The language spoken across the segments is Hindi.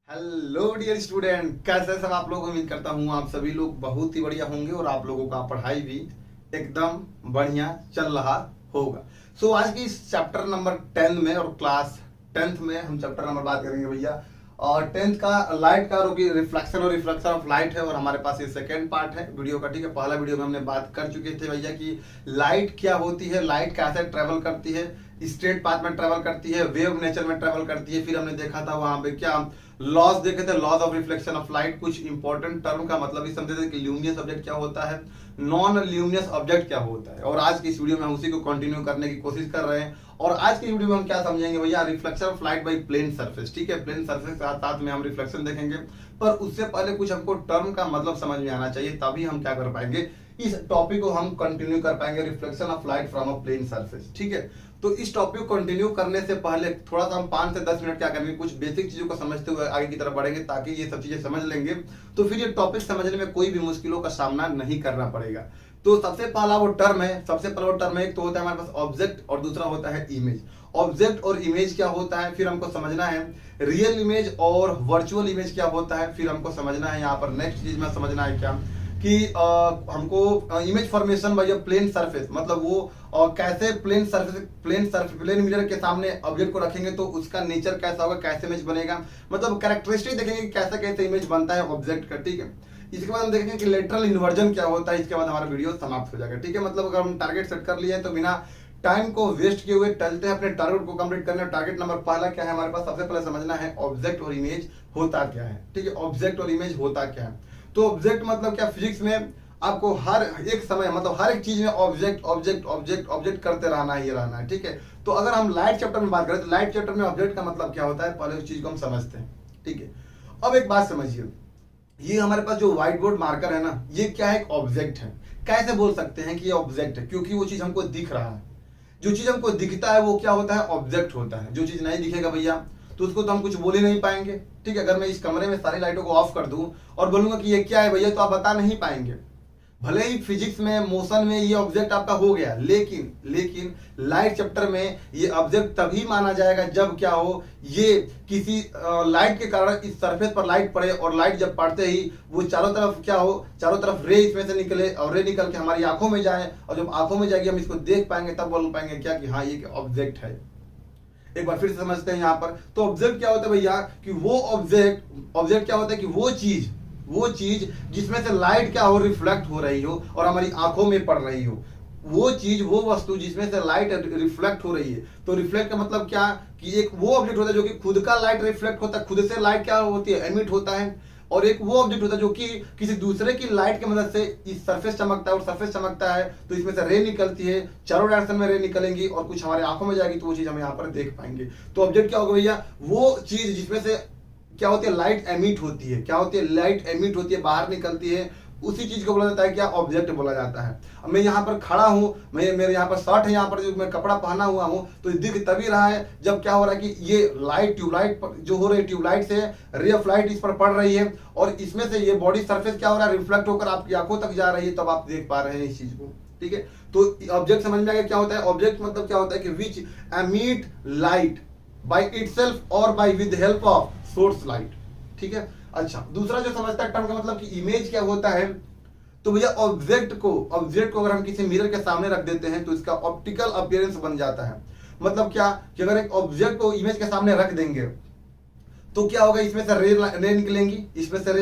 हेलो डियर स्टूडेंट, कैसे सब आप लोग। उम्मीद करता हूँ आप सभी लोग बहुत ही बढ़िया होंगे और आप लोगों का पढ़ाई भी एकदम बढ़िया चल रहा होगा। आज की इस चैप्टर नंबर 10 में और क्लास 10th में हम चैप्टर नंबर बात करेंगे भैया। और 10th का लाइट का रिफ्लेक्शन और रिफ्लेक्शन ऑफ लाइट है और हमारे पास ये सेकेंड पार्ट है वीडियो का। ठीक है, पहला वीडियो में हमने बात कर चुके थे भैया कि लाइट क्या होती है, लाइट कैसे ट्रेवल करती है, स्ट्रेट पाथ में ट्रेवल करती है, वेव नेचर में ट्रेवल करती है। फिर हमने देखा था वहां पे क्या लॉज देखे थे, laws of reflection of light. कुछ इंपॉर्टेंट टर्म का मतलब भी समझे थे कि ल्यूमिनस ऑब्जेक्ट क्या होता है, नॉन ल्यूमिनस ऑब्जेक्ट क्या होता है। और आज की इस वीडियो में हम उसी को कंटिन्यू करने की कोशिश कर रहे हैं। और आज की वीडियो में हम क्या समझेंगे भैया, reflection of light by plane surface. ठीक है, प्लेन सरफेस के साथ साथ में हम रिफ्लेक्शन देखेंगे, पर उससे पहले कुछ हमको टर्म का मतलब समझ में आना चाहिए, तभी हम क्या कर पाएंगे, इस टॉपिक को हम कंटिन्यू कर पाएंगे, reflection of light from a plane surface. ठीक है, तो इस टॉपिक को कंटिन्यू करने से पहले थोड़ा सा हम 5 से 10 मिनट क्या करेंगे, कुछ बेसिक चीजों को समझते हुए आगे की तरफ बढ़ेंगे, ताकि ये सब चीजें समझ लेंगे तो फिर ये टॉपिक समझने में कोई भी मुश्किलों का सामना नहीं करना पड़ेगा। तो सबसे पहला वो टर्म है, एक तो होता है हमारे पास ऑब्जेक्ट और दूसरा होता है इमेज। ऑब्जेक्ट और इमेज क्या होता है, फिर हमको समझना है रियल इमेज और वर्चुअल इमेज क्या होता है, फिर हमको समझना है यहाँ पर नेक्स्ट चीज में समझना है क्या कि हमको image formation by plane surface, मतलब वो कैसे प्लेन मिरर के सामने ऑब्जेक्ट को रखेंगे तो उसका नेचर कैसा होगा, कैसे इमेज बनेगा, मतलब कैरेक्टरिस्टिक देखेंगे कि कैसे कैसे इमेज बनता है ऑब्जेक्ट का। ठीक है, इसके बाद हम देखेंगे कि लेटरल इन्वर्जन क्या होता है। इसके बाद हमारा वीडियो समाप्त हो जाएगा। ठीक है, मतलब अगर हम टारगेट सेट कर लिए हैं तो बिना टाइम को वेस्ट किए हुए चलते हैं अपने टारगेट को कंप्लीट करने। टारगेट नंबर पहला क्या है हमारे पास, सबसे पहले समझना है ऑब्जेक्ट और इमेज होता क्या है। ठीक है, ऑब्जेक्ट और इमेज होता क्या है। तो ऑब्जेक्ट मतलब क्या, फिजिक्स में आपको हर एक समय मतलब हर एक चीज में ऑब्जेक्ट ऑब्जेक्ट ऑब्जेक्ट ऑब्जेक्ट करते रहना है। ठीक है, तो अगर हम लाइट चैप्टर में बात करें तो लाइट चैप्टर में ऑब्जेक्ट का मतलब क्या होता है, पहले उस चीज को हम समझते हैं। ठीक है, अब एक बात समझिए, ये हमारे पास जो व्हाइट बोर्ड मार्कर है ना, ये क्या है, एक ऑब्जेक्ट है। कैसे बोल सकते हैं कि ये ऑब्जेक्ट है, क्योंकि वो चीज हमको दिख रहा है। जो चीज हमको दिखता है वो क्या होता है, ऑब्जेक्ट होता है। जो चीज नहीं दिखेगा भैया तो उसको तो हम कुछ बोल ही नहीं पाएंगे। ठीक है, अगर मैं इस कमरे में सारी लाइटों को ऑफ कर दूं और बोलूंगा कि ये क्या है भैया, तो आप बता नहीं पाएंगे। भले ही फिजिक्स में मोशन में ये ऑब्जेक्ट आपका हो गया, लेकिन लाइट चैप्टर में ये ऑब्जेक्ट तभी माना जाएगा जब क्या हो, ये किसी लाइट के कारण इस सरफेस पर लाइट पड़े और लाइट जब पड़ते ही वो चारों तरफ क्या हो, चारों तरफ रे इसमें से निकले और रे निकल के हमारी आंखों में जाए, और जब आंखों में जाएगी हम इसको देख पाएंगे, तब बोल पाएंगे क्या कि हाँ ये ऑब्जेक्ट है। एक बार फिर से समझते हैं यहाँ पर। तो ऑब्जेक्ट क्या होता है भैया, कि वो ऑब्जेक्ट क्या होता है कि वो चीज जिसमें से लाइट क्या हो, रिफ्लेक्ट हो रही हो और हमारी आंखों में पड़ रही हो। वो वस्तु जिसमें से लाइट रिफ्लेक्ट हो रही है। तो रिफ्लेक्ट का मतलब क्या, कि एक वो ऑब्जेक्ट होता है जो कि खुद का लाइट रिफ्लेक्ट होता है, खुद से लाइट क्या होती है, एमिट होता है। और एक वो ऑब्जेक्ट होता है जो कि किसी दूसरे की लाइट की मदद से इस सरफेस चमकता है, और सरफेस चमकता है तो इसमें से रे निकलती है, चारों डायरेक्शन में रे निकलेंगी और कुछ हमारे आंखों में जाएगी, तो वो चीज हम यहाँ पर देख पाएंगे। तो ऑब्जेक्ट क्या होगा भैया, वो चीज जिसमें से क्या होती है, लाइट एमिट होती है। क्या होती है, लाइट एमिट होती है, बाहर निकलती है, उसी चीज को बोला जाता है क्या, ऑब्जेक्ट बोला जाता है। अब मैं यहाँ पर खड़ा हूँ, मेरे यहाँ पर शर्ट है, यहाँ पर जो मैं कपड़ा पहना हुआ हूँ, तो दिख तभी रहा है जब क्या हो रहा है कि ये लाइट ट्यूबलाइट जो हो रही है, ट्यूबलाइट से रे ऑफ लाइट इस पर पड़ रही है और इसमें से ये बॉडी सरफेस क्या हो रहा है, रिफ्लेक्ट होकर आपकी आंखों तक जा रही है, तब आप देख पा रहे हैं इस चीज को। ठीक है, तो ऑब्जेक्ट समझ में आ गया क्या होता है। ऑब्जेक्ट मतलब क्या होता है कि which emit light by itself और by with help of source light. ठीक है, अच्छा दूसरा जो समझता है टर्म का मतलब कि इमेज क्या होता है, तो भैया ऑब्जेक्ट को अगर हम किसी मिरर के सामने रख देते हैं तो इसका ऑप्टिकल अपीयरेंस बन जाता है। मतलब क्या कि अगर एक ऑब्जेक्ट को इमेज के सामने रख देंगे तो क्या होगा, इसमें से रे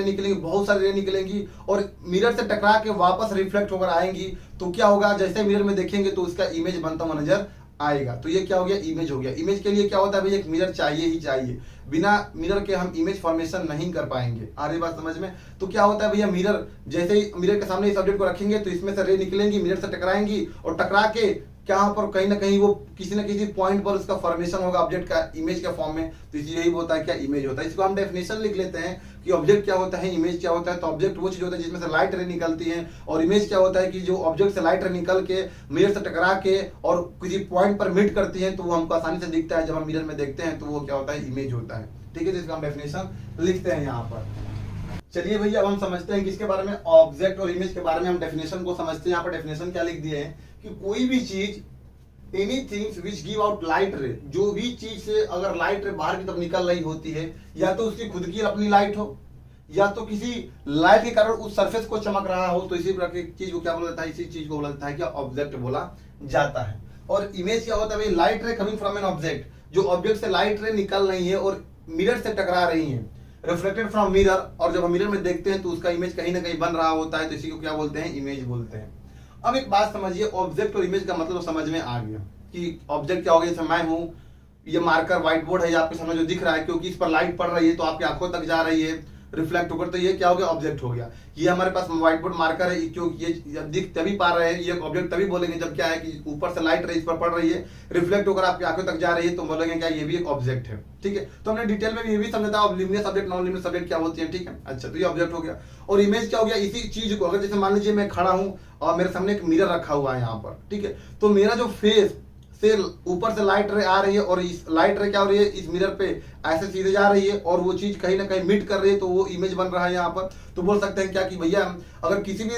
निकलेंगी, बहुत सारी रे निकलेंगी और मिरर से टकरा के वापस रिफ्लेक्ट होकर आएंगी। तो क्या होगा, जैसे मिरर में देखेंगे तो उसका इमेज बनता हुआ नजर आएगा। तो ये क्या हो गया, इमेज हो गया। इमेज के लिए क्या होता है भैया, एक मिरर चाहिए ही चाहिए, बिना मिरर के हम इमेज फॉर्मेशन नहीं कर पाएंगे। आ रही बात समझ में। तो क्या होता है भैया, मिरर जैसे ही मिरर के सामने इस ऑब्जेक्ट को रखेंगे तो इसमें से रे निकलेंगी, मिरर से टकराएंगी और टकरा के क्या पर कहीं ना कहीं वो किसी न किसी पॉइंट पर उसका फॉर्मेशन होगा ऑब्जेक्ट का इमेज के फॉर्म में। तो यही होता है क्या, इमेज होता है। इसको हम डेफिनेशन लिख लेते हैं कि ऑब्जेक्ट क्या होता है, इमेज क्या होता है। तो ऑब्जेक्ट वो चीज होता है जिसमें से लाइट रे निकलती है, और इमेज क्या होता है कि जो ऑब्जेक्ट से लाइट रे निकल के मिरर से टकरा के और किसी पॉइंट पर मीट करती है, तो वो हमको आसानी से दिखता है। जब हम मिरर में देखते हैं तो वो क्या होता है, इमेज होता है। ठीक है, तो इसका हम डेफिनेशन लिखते हैं यहाँ पर। चलिए भैया अब हम समझते हैं कि इसके बारे में, ऑब्जेक्ट और इमेज के बारे में हम डेफिनेशन को समझते हैं। यहाँ पर डेफिनेशन क्या लिख दिए हैं कि कोई भी चीज anything which give out light रे, जो भी चीज से अगर लाइट रे बाहर की तरफ निकल रही होती है, या तो उसकी खुद की अपनी लाइट हो, या तो किसी लाइट के कारण उस सरफेस को चमक रहा हो, तो इसी प्रकार की चीज को क्या बोला जाता है, इसी चीज को बोला जाता है क्या, ऑब्जेक्ट बोला जाता है। और इमेज क्या होता है भाई, light ray coming from an object, जो ऑब्जेक्ट से लाइट रे निकल रही है और मिरर से टकरा रही है, रिफ्लेक्टेड फ्रॉम मिरर, और जब हम मिरर में देखते हैं तो उसका इमेज कहीं ना कहीं बन रहा होता है, तो इसी को क्या बोलते हैं, इमेज बोलते हैं। अब एक बात समझिए, ऑब्जेक्ट और इमेज का मतलब समझ में आ गया कि ऑब्जेक्ट क्या हो गया, जैसे मैं हूं, ये मार्कर व्हाइट बोर्ड है, ये आपके सामने जो दिख रहा है, क्योंकि इस पर लाइट पड़ रही है तो आपकी आंखों तक जा रही है, रिफ्लेक्ट होकर, तो ये क्या हो गया, ऑब्जेक्ट हो गया। ये हमारे पास व्हाइट बोर्ड मार्कर है, क्योंकि ये दिख तभी पा रहे हैं, ये ऑब्जेक्ट तभी बोलेंगे जब क्या है कि ऊपर से लाइट इस पर पड़ रही है, रिफ्लेक्ट होकर आपकी आंखों तक जा रही है, तो बोलेंगे क्या, ये भी एक ऑब्जेक्ट है। ठीक है, तो हमने डिटेल में ये भी समझा था लिमिनेस ऑब्जेक्ट, नॉन लिमिनेस ऑब्जेक्ट क्या होती है। ठीक है, अच्छा, तो ये ऑब्जेक्ट हो गया। और इमेज क्या हो गया, इसी चीज को, अगर जैसे मान लीजिए मैं खड़ा हूं और मेरे सामने एक मिरर रखा हुआ है यहाँ पर, ठीक है, तो मेरा जो फेस से ऊपर से लाइट रे आ रही है, और इस लाइट रे क्या हो रही है, इस मिरर पे ऐसे सीधे जा रही है, और वो चीज कहीं ना कहीं मिट कर रही है, तो वो इमेज बन रहा है यहाँ पर। तो बोल सकते हैं क्या कि भैया, अगर किसी भी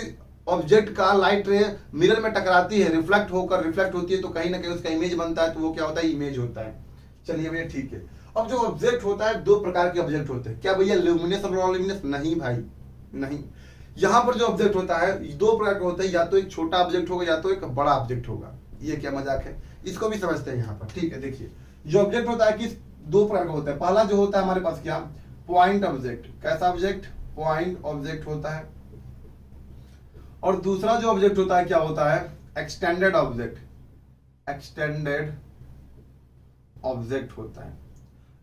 ऑब्जेक्ट का लाइट रे मिरर में टकराती है, रिफ्लेक्ट होती है, तो कहीं ना कहीं उसका इमेज बनता है, तो वो क्या होता है, इमेज होता है। चलिए भैया ठीक है। अब जो ऑब्जेक्ट होता है, दो प्रकार के ऑब्जेक्ट होते हैं। क्या भैया ल्यूमिनस और नॉन ल्यूमिनस? नहीं भाई, नहीं। यहाँ पर जो ऑब्जेक्ट होता है दो प्रकार का होता है, या तो एक छोटा ऑब्जेक्ट होगा, या तो एक बड़ा ऑब्जेक्ट होगा। ये क्या मजाक है, इसको भी समझते हैं यहाँ पर। ठीक है, देखिए, जो ऑब्जेक्ट होता है किस दो प्रकार का होता है। पहला जो होता है हमारे पास क्या, पॉइंट ऑब्जेक्ट। कैसा ऑब्जेक्ट, पॉइंट ऑब्जेक्ट होता है। और दूसरा जो ऑब्जेक्ट होता है क्या होता है, एक्सटेंडेड ऑब्जेक्ट। एक्सटेंडेड ऑब्जेक्ट होता है।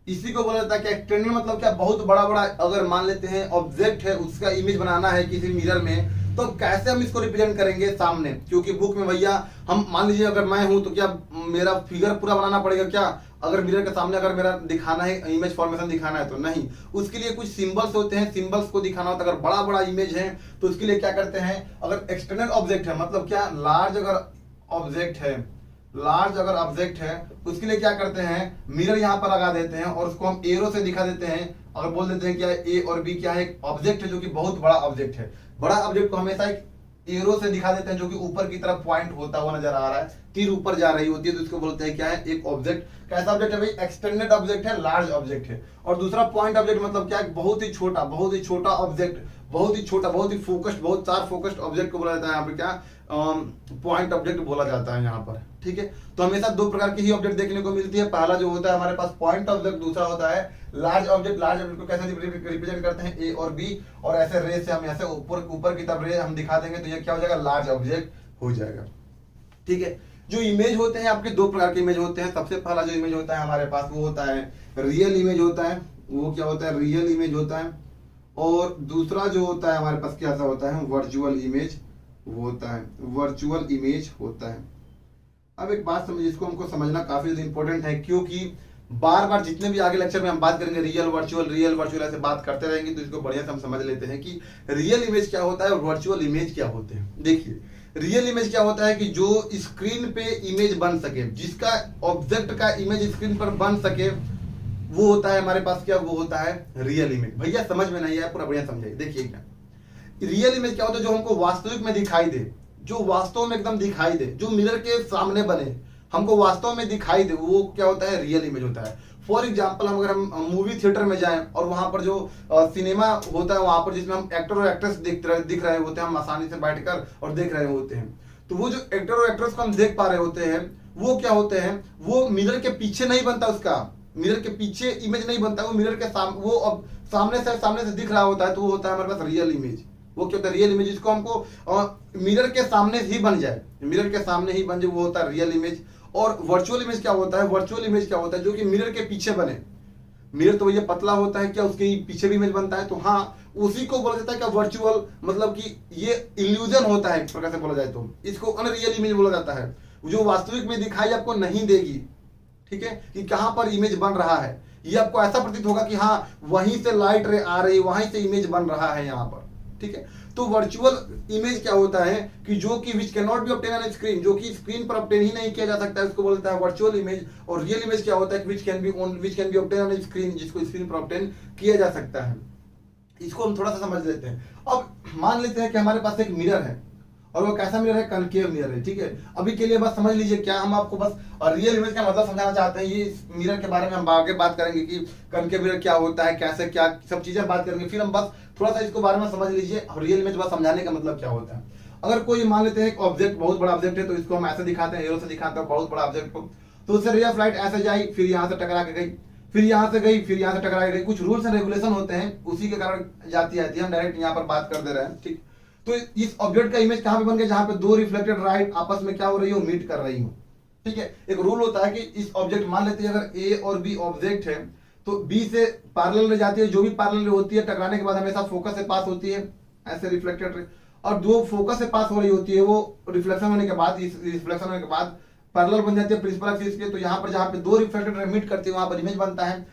इसी को बोला जाता है कि एक्सटेंडेड मतलब क्या, बहुत बड़ा बड़ा अगर मान लेते हैं ऑब्जेक्ट है, उसका इमेज बनाना है किसी मिरर में, तो कैसे हम इसको रिप्रेजेंट करेंगे सामने, क्योंकि बुक में भैया हम मान लीजिए अगर मैं हूं तो क्या मेरा फिगर पूरा बनाना पड़ेगा क्या, अगर मिरर के सामने अगर मेरा दिखाना है, इमेज फॉर्मेशन दिखाना है, तो नहीं, उसके लिए कुछ सिंबल्स होते हैं, सिंबल्स को दिखाना होता है। अगर बड़ा बड़ा इमेज है तो उसके लिए क्या करते हैं, अगर एक्सटर्नल ऑब्जेक्ट है, मतलब क्या, लार्ज अगर ऑब्जेक्ट है, लार्ज अगर ऑब्जेक्ट है, उसके लिए क्या करते हैं, मिरर यहाँ पर लगा देते हैं और उसको हम एरो से दिखा देते हैं, अगर बोल देते हैं क्या ए और बी क्या है, एक ऑब्जेक्ट है जो कि बहुत बड़ा ऑब्जेक्ट है। बड़ा ऑब्जेक्ट को हमेशा एक एरो से दिखा देते हैं जो कि ऊपर की तरफ पॉइंट होता हुआ नजर आ रहा है, तीर ऊपर जा रही होती है, तो इसको बोलते हैं क्या है, एक ऑब्जेक्ट। कैसा ऑब्जेक्ट है भाई, एक्सटेंडेड ऑब्जेक्ट है, लार्ज ऑब्जेक्ट है। और दूसरा पॉइंट ऑब्जेक्ट मतलब क्या, बहुत ही छोटा ऑब्जेक्ट, बहुत ही छोटा, बहुत ही फोकस्ड, बहुत शार्प फोकस्ड ऑब्जेक्ट को बोला जाता है यहाँ पे क्या, पॉइंट ऑब्जेक्ट बोला जाता है यहाँ पर। ठीक है, तो हमेशा दो प्रकार की ही ऑब्जेक्ट देखने को मिलती है। पहला जो होता है हमारे पास पॉइंट ऑब्जेक्ट, दूसरा होता है लार्ज ऑब्जेक्ट। लार्ज ऑब्जेक्ट को कैसे रिप्रेजेंट करते हैं, ए और बी, और ऐसे रे से हम ऐसे ऊपर की तरफ रे हम दिखा देंगे, तो ये क्या हो जाएगा, लार्ज ऑब्जेक्ट हो जाएगा। ठीक है, जो इमेज होते हैं आपके दो प्रकार के इमेज होते हैं। सबसे पहला जो इमेज होता है हमारे पास वो होता है रियल इमेज होता है, वो क्या होता है, रियल इमेज होता है। और दूसरा जो होता है हमारे पास क्या होता है, वर्चुअल इमेज होता है, वर्चुअल इमेज होता है। अब एक बात समझिए, इसको हमको समझना काफी इंपॉर्टेंट है, क्योंकि बार बार जितने भी आगे लेक्चर में हम बात करेंगे रियल वर्चुअल ऐसे बात करते रहेंगे, तो इसको बढ़िया से हम समझ लेते हैं कि रियल इमेज क्या होता है और वर्चुअल इमेज क्या होते हैं। देखिए, रियल इमेज क्या होता है कि जो स्क्रीन पे इमेज बन सके, जिसका ऑब्जेक्ट का इमेज स्क्रीन पर बन सके, वो होता है हमारे पास क्या, वो होता है रियल इमेज। भैया समझ में नहीं आया, पूरा बढ़िया समझाइए। देखिए क्या रियल इमेज क्या होता है, जो हमको वास्तविक में दिखाई दे, जो वास्तव में एकदम दिखाई दे, जो मिरर के सामने बने, हमको वास्तव में दिखाई दे, वो क्या होता है, रियल इमेज होता है। फॉर एग्जाम्पल, हम अगर हम मूवी थिएटर में जाएं और वहां पर जो सिनेमा होता है, वहां पर जिसमें हम एक्टर और एक्ट्रेस दिख रहे होते हैं, हम आसानी से बैठकर और देख रहे होते हैं, तो वो जो एक्टर और एक्ट्रेस को हम देख पा रहे होते हैं, वो क्या होते हैं, वो मिरर के पीछे नहीं बनता, उसका मिरर के पीछे इमेज नहीं बनता, वो मिरर के सामने, वो अब सामने से दिख रहा होता है, तो वो होता है हमारे पास रियल इमेज। वो क्या होता है, रियल इमेज, जिसको हमको मिरर के सामने ही बन जाए, मिरर के सामने ही बन जाए, वो होता है रियल इमेज। और वर्चुअल इमेज क्या होता है, वर्चुअल इमेज क्या होता है, जो कि मिरर के पीछे बने। मिरर तो ये पतला होता है, क्या उसके पीछे भी इमेज बनता है, तो हाँ, उसी को बोला जाता है क्या, वर्चुअल, मतलब कि ये इल्यूजन होता है एक प्रकार से बोला जाए तो, इसको अनरियल इमेज बोला जाता है, जो वास्तविक में दिखाई आपको नहीं देगी। ठीक है, कि कहां पर इमेज बन रहा है, ये आपको ऐसा प्रतीत होगा कि हाँ वहीं से लाइट रे आ रही, वहीं से इमेज बन रहा है यहाँ पर। ठीक है, तो वर्चुअल इमेज क्या होता है कि जो कि which can not be obtain on screen, जो कि स्क्रीन पर ऑब्टेन ही नहीं किया जा सकता है, उसको बोलता है वर्चुअल इमेज। और रियल इमेज क्या होता है, which can be obtain on screen, जिसको स्क्रीन पर ऑब्टेन किया जा सकता है। इसको हम थोड़ा सा समझ लेते हैं। अब मान लेते हैं कि हमारे पास एक मिरर है और वो कैसा मिरर है, कनकेव मिरर है। ठीक है, अभी के लिए बस समझ लीजिए क्या हम आपको बस और रियल इमेज का मतलब समझाना चाहते हैं। ये मिरर के बारे में हम आगे बात करेंगे कि कनकेव मिरर क्या होता है, कैसे क्या सब चीजें बात करेंगे। फिर हम बस थोड़ा सा इसको बारे में समझ लीजिए और रियल इमेज बस समझाने का मतलब क्या होता है। अगर कोई मान लेते हैं एक ऑब्जेक्ट बहुत बड़ा ऑब्जेक्ट है, तो इसको हम ऐसे दिखाते हैं, एरो से दिखाते हैं बहुत बड़ा ऑब्जेक्ट को। तो उससे रे ऑफ लाइट ऐसे जाई, फिर यहाँ से टकरा के गई, फिर यहाँ से गई, फिर यहाँ से टकरा के गई। कुछ रूल्स एंड रेगुलेशन होते हैं, उसी के कारण जाती आती है। हम डायरेक्ट यहाँ पर बात कर दे रहे हैं। ठीक, तो इस ऑब्जेक्ट का इमेज कहाँ पे बन गया, जहां पे दो रिफ्लेक्टेड लाइट आपस में क्या हो रही हो, मीट कर रही हो। ठीक है, एक रूल होता है कि इस ऑब्जेक्ट मान लेते हैं अगर ए और बी ऑब्जेक्ट है, तो बी से पैरेलल रे जाती है, जो भी पैरेलल होती है टकराने के बाद हमेशा फोकस से पास होती है, ऐसे रिफ्लेक्टेड रे, और जो फोकस से पास हो रही होती है वो रिफ्लेक्शन होने के बाद, इस रिफ्लेक्शन होने के बाद पैरेलल बन जाती है प्रिंसिपल एक्सिस के। तो यहाँ पर जहाँ पे दो रिफ्लेक्टेड रे मीट करती है वहां पर इमेज बनता है।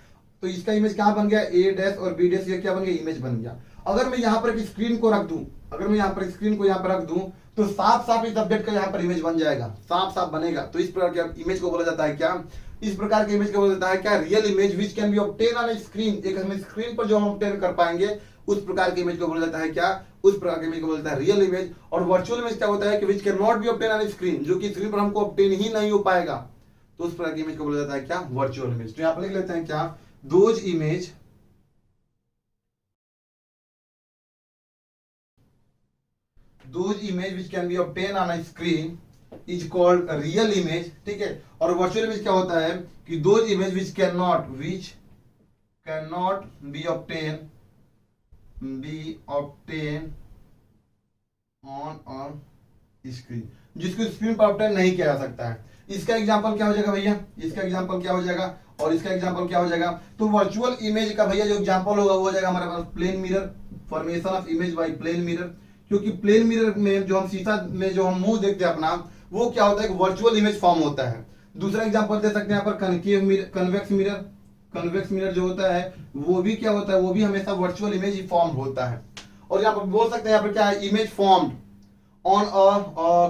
तो इसका इमेज कहाँ बन गया, ए डैश और बी डैश, ये क्या बन गया, इमेज बन गया। अगर मैं यहाँ पर एक स्क्रीन को रख दूं, अगर मैं यहाँ पर स्क्रीन को यहाँ पर रख दूं, तो साफ साफ इस ऑब्जेक्ट का यहाँ पर इमेज बन जाएगा, साफ साफ बनेगा। तो इस प्रकार के इमेज को बोला जाता है क्या, इस प्रकार के इमेज को बोला जाता है क्या, real image which can be obtain on A screen. एक हम स्क्रीन पर जो हम ऑब्टेन कर पाएंगे उस प्रकार के इमेज को बोला जाता है क्या, उस प्रकार के इमेज को बोला जाता है रियल इमेज। और वर्चुअल इमेज क्या होता है कि which can not be obtain on A screen, जो कि स्क्रीन पर हमको ऑब्टेन ही नहीं हो पाएगा, तो उस प्रकार की इमेज को बोला जाता है क्या, वर्चुअल इमेज। तो यहाँ पर लिख लेते हैं क्या, those image which can be obtained on a screen is called a real image। ठीक है, और वर्चुअल इमेज क्या होता है कि those image which cannot be obtained on a screen, जिसको स्क्रीन पर ऑब्टेन नहीं किया जा सकता है। इसका एग्जांपल क्या हो जाएगा भैया, इसका एग्जांपल क्या हो जाएगा और इसका एग्जांपल क्या हो जाएगा। तो वर्चुअल इमेज का भैया जो एग्जांपल होगा वो हो जाएगा हमारे पास plane mirror, formation of image by plane mirror. क्योंकि प्लेन मिरर में जो हम शीशा में जो हम मुंह देखते हैं अपना, वो क्या होता है, वर्चुअल इमेज फॉर्म होता है। दूसरा एग्जांपल दे सकते हैं यहाँ पर कनकेव मिरर, कन्वेक्स मिरर जो होता है वो भी क्या होता है, वो भी हमेशा वर्चुअल इमेज ही फॉर्म होता है। और यहाँ पर बोल सकते हैं यहाँ पर क्या है, इमेज फॉर्म्ड ऑन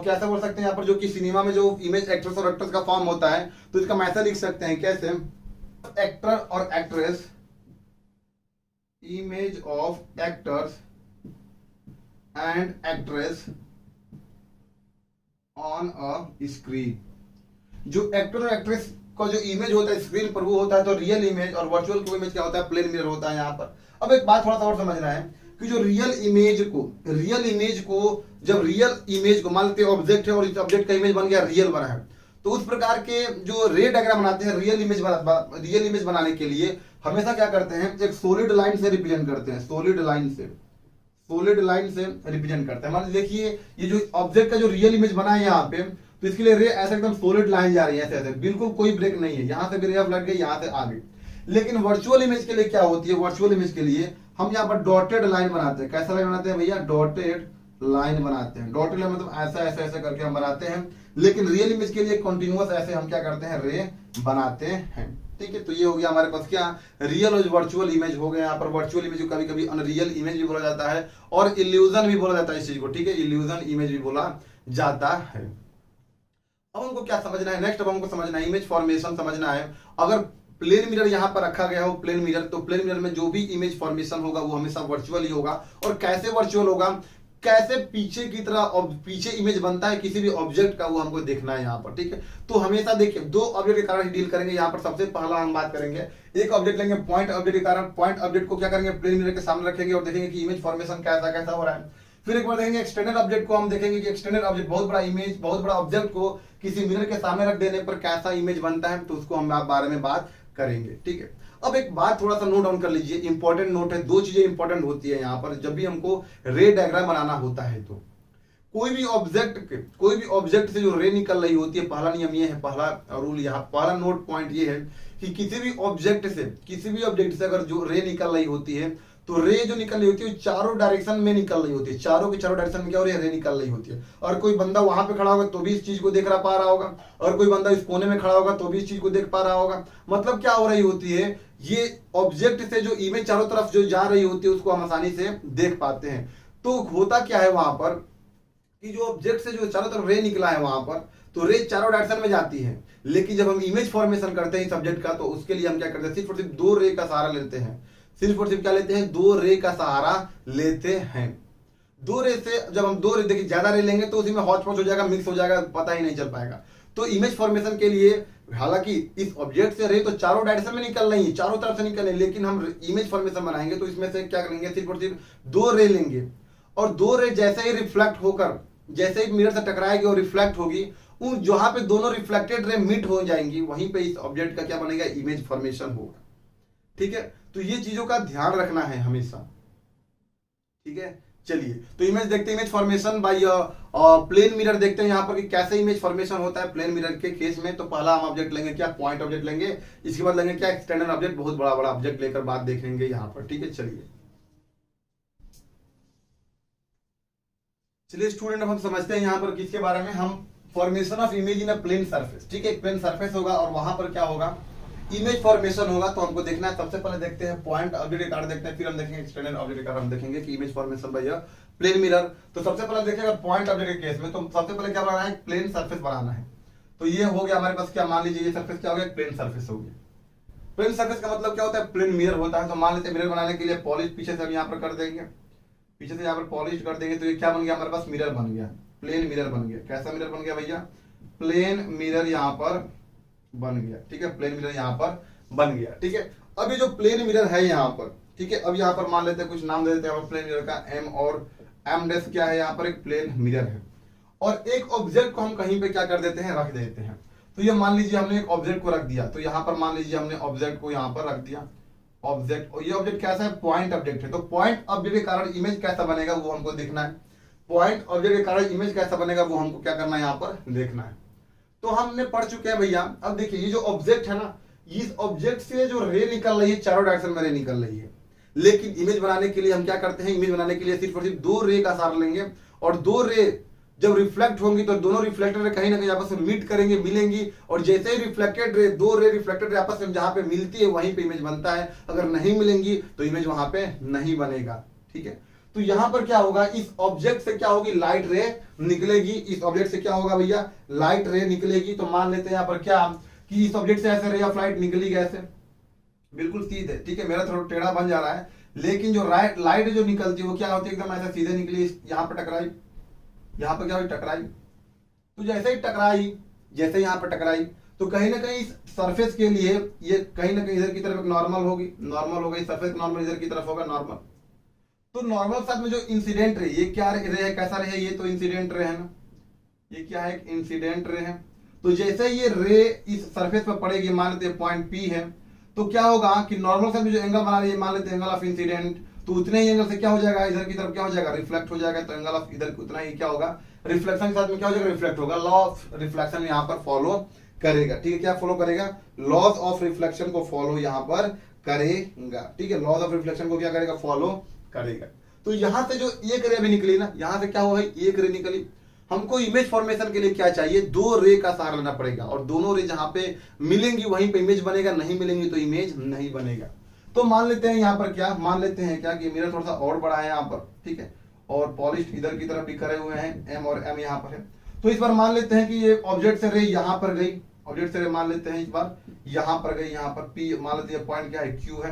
कैसे बोल सकते हैं यहाँ पर, जो कि सिनेमा में जो इमेज एक्ट्रेस और एक्ट्रेस का फॉर्म होता है, तो इसका मैसेज लिख सकते हैं कैसे, एक्टर और actress, image of actors and actress on a screen. जो एक्टर और एक्ट्रेस का जो इमेज होता है स्क्रीन पर वो होता है तो रियल इमेज, और वर्चुअल इमेज क्या होता है, प्लेन मिरर होता है यहाँ पर। अब एक बात थोड़ा सा और समझना है कि जो रियल इमेज को जब रियल इमेज को मान लेते हैं ऑब्जेक्ट है और इस ऑब्जेक्ट का इमेज बन गया, रियल बना है, तो उस प्रकार के जो रे डायग्राम बनाते हैं रियल इमेज बनाने के लिए हमेशा क्या करते हैं, एक सॉलिड लाइन से रिप्रेजेंट करते हैं, सॉलिड लाइन से रिप्रेजेंट करते हैं। मान देखिए ये जो ऑब्जेक्ट का जो रियल इमेज बना है यहाँ पे, तो इसके लिए रे ऐसे एकदम सॉलिड लाइन जा रही है, ऐसे ऐसे बिल्कुल कोई ब्रेक नहीं है, यहाँ से भी रे ऑफ लाइट गई, यहाँ से आ गई। लेकिन वर्चुअल इमेज के लिए क्या होती है, वर्चुअल इमेज के लिए हम यहाँ पर डॉटेड लाइन बनाते हैं। कैसा लाइन बनाते हैं भैया, डॉटेड लाइन बनाते हैं। डॉटेड लाइन मतलब ऐसा ऐसा ऐसा करके हम बनाते हैं। लेकिन रियल इमेज के लिए कंटिन्यूअस ऐसे हम क्या करते हैं, रे बनाते हैं। ठीक है, तो ये हो गया हमारे पास क्या, रियल और वर्चुअल इमेज हो गया। यहाँ पर वर्चुअल इमेज को कभी कभी अनरियल इमेज भी बोला जाता है और इल्यूजन भी बोला जाता है इस चीज को। ठीक है, इल्यूजन इमेज भी बोला जाता है। अब हमको क्या समझना है, नेक्स्ट अब हमको समझना है इमेज फॉर्मेशन समझना है। अगर प्लेन मिरर यहाँ पर रखा गया हो, प्लेन मिरर, तो प्लेन मिरर में जो भी इमेज फॉर्मेशन होगा वो हमेशा वर्चुअल ही होगा। और कैसे वर्चुअल होगा, कैसे पीछे की तरह पीछे इमेज बनता है किसी भी ऑब्जेक्ट का, वो हमको देखना है यहाँ पर। ठीक है, तो हमेशा देखिए दो ऑब्जेक्ट के कारण डील करेंगे। यहाँ पर सबसे पहला हम बात करेंगे, एक ऑब्जेक्ट लेंगे पॉइंट ऑब्जेक्ट के कारण, पॉइंट ऑब्जेक्ट को क्या करेंगे, प्लेन मिरर के सामने रखेंगे और देखेंगे कि इमेज फॉर्मेशन कैसा कैसा हो रहा है। फिर एक बार देखेंगे एक्सटेंडेड ऑब्जेक्ट को, हम देखेंगे कि एक्सटेंडेड ऑब्जेक्ट बहुत बड़ा इमेज, बहुत बड़ा ऑब्जेक्ट को किसी मिरर के सामने रख देने पर कैसा इमेज बनता है, तो उसको हम बारे में बात करेंगे। ठीक है, अब एक बात थोड़ा सा नोट डाउन कर लीजिए, इंपॉर्टेंट नोट है। दो चीजें इंपॉर्टेंट होती है यहाँ पर जब भी हमको रे डायग्राम बनाना होता है। तो कोई भी ऑब्जेक्ट से जो रे निकल रही होती है, पहला नियम ये है, पहला रूल यहाँ, पहला नोट पॉइंट ये है कि किसी भी ऑब्जेक्ट से अगर जो रे निकल रही होती है, तो रे जो निकल रही होती है चारों डायरेक्शन में निकल रही होती है, चारों डायरेक्शन में क्या हो रही है, रे निकल रही होती है। और कोई बंदा वहां पे खड़ा होगा तो भी इस चीज को देख पा रहा होगा, और कोई बंदा इस कोने में खड़ा होगा तो भी इस चीज को देख पा रहा होगा। मतलब क्या हो रही होती है, ये ऑब्जेक्ट से जो इमेज चारों तरफ जो जा रही होती है उसको हम आसानी से देख पाते हैं। तो होता क्या है वहां पर कि जो ऑब्जेक्ट से जो चारों तरफ रे निकला है वहां पर, तो रे चारों डायरेक्शन में जाती है। लेकिन जब हम इमेज फॉर्मेशन करते हैं सब्जेक्ट का, तो उसके लिए हम क्या करते हैं, सिर्फ और सिर्फ दो रे का सहारा लेते हैं, सिर्फ और सिर्फ क्या लेते हैं, दो रे का सहारा लेते हैं। दो रे से जब हम दो रे देखिए ज्यादा रे लेंगे तो उसी में हौच पौच हो जाएगा, मिक्स हो जाएगा, पता ही नहीं चल पाएगा। तो इमेज फॉर्मेशन के लिए हालांकि इस ऑब्जेक्ट से रे तो चारों डायरेक्शन में निकल रही है, चारों तरफ से निकल रही है, लेकिन हम इमेज फॉर्मेशन बनाएंगे तो इसमें से क्या करेंगे, सिर्फ और सिर्फ दो रे लेंगे, और दो रे जैसे ही रिफ्लेक्ट होकर जैसे ही मिरर से टकराएगी और रिफ्लेक्ट होगी, उन जहां पे दोनों रिफ्लेक्टेड रे मीट हो जाएंगी वहीं पे इस ऑब्जेक्ट का क्या बनेगा, इमेज फॉर्मेशन होगा। ठीक है, तो ये चीजों का ध्यान रखना है हमेशा। ठीक है, चलिए तो इमेज देखते हैं, image formation by plane mirror देखते हैं यहाँ पर कि कैसे इमेज फॉर्मेशन होता है प्लेन मिरर के केस में। तो पहला हम ऑब्जेक्ट लेंगे क्या, पॉइंट ऑब्जेक्ट लेंगे, इसके बाद लेंगे क्या, एक्सटेंडेड ऑब्जेक्ट, बहुत बड़ा बड़ा ऑब्जेक्ट लेकर बात देखेंगे यहाँ पर। ठीक है, चलिए स्टूडेंट, अब हम समझते हैं यहाँ पर किसके बारे में, हम formation of image in a plane surface. ठीक है, एक प्लेन सरफेस होगा और वहां पर क्या होगा, इमेज फॉर्मेशन होगा। तो हमको देखना है, सबसे पहले देखते हैं पॉइंट ऑब्जेक्ट कार्ड देखते हैं, फिर हम देखेंगे एक्सटेंडेड ऑब्जेक्ट कार्ड, हम देखेंगे कि image formation by plane mirror. तो सबसे पहले देखेगा पॉइंट ऑब्जेक्ट के केस में, तो सबसे पहले क्या बनाना है, प्लेन सरफेस बनाना है। तो ये हो गया हमारे पास क्या, मान लीजिए ये सरफेस क्या हो गया, प्लेन सरफेस हो गया। प्लेन सरफेस का मतलब क्या होता है, प्लेन मिरर होता है। तो मान लेते हैं मिरर बनाने के लिए पॉलिश पीछे से हम यहाँ पर कर देंगे, पीछे से यहाँ पर पॉलिश कर देंगे, तो ये क्या बन गया हमारे पास, मिरर बन गया, प्लेन मिरर बन गया। कैसा मिरर बन गया भैया, प्लेन मिरर यहाँ पर बन गया। ठीक है, प्लेन मिरर यहाँ पर बन गया। ठीक है, अब ये जो प्लेन मिरर है यहाँ पर, ठीक है, अब यहाँ पर मान लेते हैं कुछ नाम दे देते हैं प्लेन मिरर का, एम, और एम डैश क्या है, यहाँ पर एक प्लेन मिरर है, और एक ऑब्जेक्ट को हम कहीं पे क्या कर देते हैं, रख देते हैं। तो ये मान लीजिए हमने एक ऑब्जेक्ट को रख दिया, तो यहाँ पर मान लीजिए हमने ऑब्जेक्ट को यहाँ पर रख दिया, ऑब्जेक्ट, और ये ऑब्जेक्ट कैसा है, पॉइंट ऑब्जेक्ट है। तो पॉइंट ऑब्जेक्ट के कारण इमेज कैसा बनेगा वो हमको देखना है, पॉइंट ऑब्जेक्ट के कारण इमेज कैसा बनेगा वो हमको क्या करना है, यहाँ पर देखना है। तो हमने पढ़ चुके हैं भैया। अब देखिए ये जो ऑब्जेक्ट है ना, इस ऑब्जेक्ट से जो रे निकल रही है, चारों डायरेक्शन में रे निकल रही है, लेकिन इमेज बनाने के लिए हम क्या करते हैं, इमेज बनाने के लिए सिर्फ और सिर्फ दो रे का सहारा लेंगे, और दो रे जब रिफ्लेक्ट होंगी तो दोनों रिफ्लेक्टेड रे कहीं ना कहीं आपस में मीट करेंगे, मिलेंगी, और जैसे ही रिफ्लेक्टेड रे, दो रे रिफ्लेक्टेड रे आपस में जहां पे मिलती है वहीं पे इमेज बनता है, अगर नहीं मिलेंगी तो इमेज वहां पे नहीं बनेगा। ठीक है, तो यहां पर क्या होगा, इस ऑब्जेक्ट से क्या होगी, लाइट रे निकलेगी, इस ऑब्जेक्ट से क्या होगा भैया, लाइट रे निकलेगी। तो मान लेते हैं यहाँ पर क्या कि इस ऑब्जेक्ट से ऐसे रे ऑफ लाइट निकली कैसे, बिल्कुल सीधे। ठीक है, मेरा थोड़ा टेढ़ा बन जा रहा है, लेकिन जो लाइट जो निकलती है वो क्या होती है, एकदम ऐसे सीधे निकली, यहाँ पर टकराई, यहाँ पर क्या हुई, टकराई। तो जैसे ही टकराई, जैसे यहाँ पर टकराई, तो कहीं ना कहीं इस सरफेस के लिए ये कहीं ना कहीं इधर की तरफ नॉर्मल होगी, नॉर्मल होगी, सरफेस नॉर्मल इधर की तरफ होगा, नॉर्मल। तो नॉर्मल साथ में जो इंसिडेंट रे, ये क्या रे है, कैसा रे है, ये तो इंसिडेंट रे है ना, ये क्या है, इंसिडेंट रे है। तो जैसे ये रे इस सरफेस पर पड़ेगी, मान लेते हैं पॉइंट पी है, तो क्या होगा कि नॉर्मल साथ में जो एंगल बना रही है, मान लेते हैं एंगल ऑफ इंसिडेंट, तो उतने ही एंगल से क्या हो जाएगा, इधर की तरफ क्या हो जाएगा, रिफ्लेक्ट हो जाएगा। तो एंगल ऑफ इधर उतना ही क्या होगा, रिफ्लेक्शन के साथ में क्या हो जाएगा, रिफ्लेक्ट होगा। लॉ ऑफ रिफ्लेक्शन यहाँ पर फॉलो करेगा। ठीक है, क्या फॉलो करेगा, लॉज ऑफ रिफ्लेक्शन को फॉलो यहाँ पर करेगा। ठीक है, लॉज ऑफ रिफ्लेक्शन को क्या करेगा, फॉलो करेगा। तो यहां से जो एक रे भी निकली ना, यहां से क्या हुआ है, एक रे निकली। हमको इमेज फॉर्मेशन के लिए क्या चाहिए, दो रे का सहारा लेना पड़ेगा, और दोनों रे जहां पे मिलेंगी वहीं पे इमेज बनेगा, नहीं मिलेंगी तो इमेज नहीं बनेगा। तो मान लेते हैं यहाँ पर क्या, मान लेते हैं क्या कि मिरर थोड़ा सा और बड़ा है यहाँ पर, ठीक है, और पॉलिश इधर की तरफ भी करे हुए हैं, एम और एम यहाँ पर है। तो इस बार मान लेते हैं कि ये ऑब्जेक्ट से रे यहाँ पर गई, ऑब्जेक्ट से रे मान लेते हैं इस बार यहाँ पर गई, यहाँ पर पी, मान लेते हैं पॉइंट क्या है, क्यू है।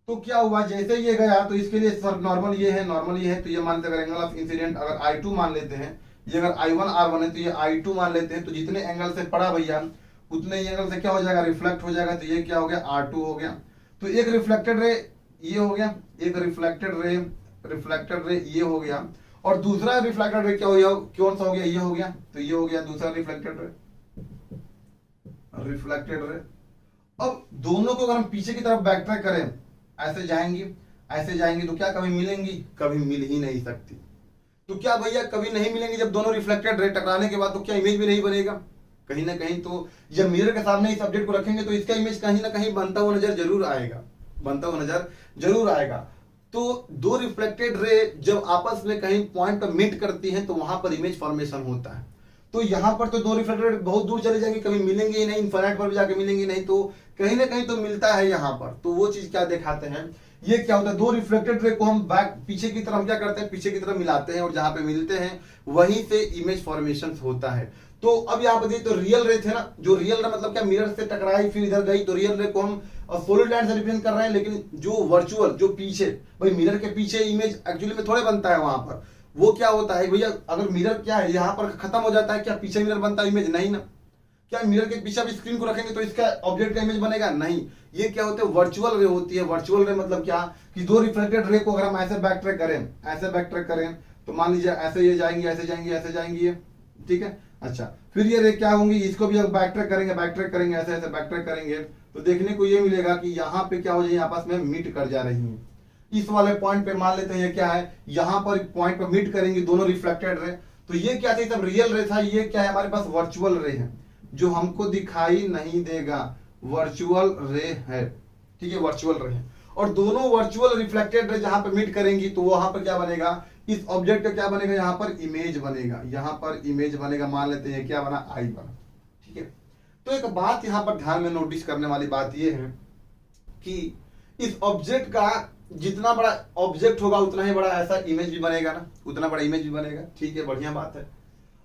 तो क्या हुआ, जैसे ये गया तो इसके लिए सर नॉर्मल ये है, नॉर्मल ये है, तो ये मान लेते हैं अगर एंगल ऑफ इंसिडेंट अगर I2 मान लेते हैं, ये अगर I1 R1 है तो ये I2 मान लेते हैं, तो जितने एंगल से पड़ा भैया उतने ही एंगल से क्या हो जाएगा, रिफ्लेक्ट हो जाएगा। तो ये क्या हो गया, R2 हो गया। तो एक रिफ्लेक्टेड रे ये हो गया, एक रिफ्लेक्टेड रे ये हो गया, और दूसरा रिफ्लेक्टेड रे क्या हो गया, कौन सा हो गया, ये हो गया। तो ये हो गया दूसरा रिफ्लेक्टेड रे। अब दोनों को अगर हम पीछे की तरफ बैक ट्रैक करें, ऐसे जाएंगी तो क्या कभी मिलेंगी, कभी मिल ही नहीं सकती। तो क्या भैया कभी नहीं मिलेंगी, जब दोनों रिफ्लेक्टेड रे टकराने के बाद तो क्या इमेज भी नहीं बनेगा, कहीं ना कहीं। तो जब मिरर के सामने इस ऑब्जेक्ट को रखेंगे तो इसका इमेज कहीं ना कहीं बनता हुआ नजर जरूर आएगा, तो दो रिफ्लेक्टेड रे जब आपस में कहीं पॉइंट पर मीट करती हैं तो वहां पर इमेज फॉर्मेशन होता है। तो यहां पर तो दो रिफ्लेक्टेड रे बहुत दूर चले जाएंगे, कभी मिलेंगे ही नहीं, इन्फिनिट पर भी जाके मिलेंगे नहीं, तो कहीं ना कहीं तो मिलता है यहाँ पर। तो वो चीज क्या दिखाते हैं, ये क्या होता है, दो रिफ्लेक्टेड रे को हम बैक पीछे की तरफ क्या करते हैं, पीछे की तरफ मिलाते हैं, और जहां पे मिलते हैं वहीं से इमेज फॉर्मेशन होता है। तो अब यहाँ पर देखिए, तो रियल रे थे ना, जो रियल रे मतलब क्या, मिरर से टकराई फिर इधर गई, तो रियल रे को हम और सॉलिड लाइन से रिप्रेजेंट कर रहे हैं, लेकिन जो वर्चुअल जो पीछे भाई मिरर के पीछे इमेज एक्चुअली में थोड़े बनता है वहां पर, वो क्या होता है भैया, अगर मिरर क्या है यहाँ पर खत्म हो जाता है, क्या पीछे मिरर बनता है इमेज? नहीं ना। क्या मिरर के पीछे आप स्क्रीन को रखेंगे तो इसका ऑब्जेक्ट का इमेज बनेगा? नहीं। ये क्या होते हैं, वर्चुअल रे होती है। वर्चुअल रे मतलब क्या कि दो रिफ्लेक्टेड रे को अगर हम ऐसे बैक ट्रैक करें, ऐसे बैक ट्रैक करें, तो मान लीजिए ऐसे ये जाएंगी, ऐसे जाएंगी, ऐसे जाएंगी ये, ठीक है। अच्छा, फिर ये रे क्या होंगी, इसको भी बैक ट्रैक करेंगे, बैक ट्रैक करेंगे, ऐसे ऐसे बैक ट्रैक करेंगे, तो देखने को ये मिलेगा कि यहाँ पे क्या हो जाए, आपस में मीट कर जा रही है। इस वाले पॉइंट पे मान लेते हैं ये क्या है, यहाँ पर पॉइंट पर मीट करेंगी दोनों रिफ्लेक्टेड रे। तो ये क्या थी, सब रियल रे था, ये क्या है हमारे पास वर्चुअल रे है जो हमको दिखाई नहीं देगा, वर्चुअल रे है, ठीक है, वर्चुअल रे है। और दोनों वर्चुअल रिफ्लेक्टेड रे जहां पर मीट करेंगी तो वहां पर क्या बनेगा, इस ऑब्जेक्ट का क्या बनेगा, यहाँ पर इमेज बनेगा, यहाँ पर इमेज बनेगा। मान लेते हैं क्या बना, आई बना, ठीक है। तो एक बात यहाँ पर ध्यान में नोटिस करने वाली बात यह है कि इस ऑब्जेक्ट का जितना बड़ा ऑब्जेक्ट होगा उतना ही बड़ा ऐसा इमेज भी बनेगा ना, उतना बड़ा इमेज भी बनेगा, ठीक है, बढ़िया बात है।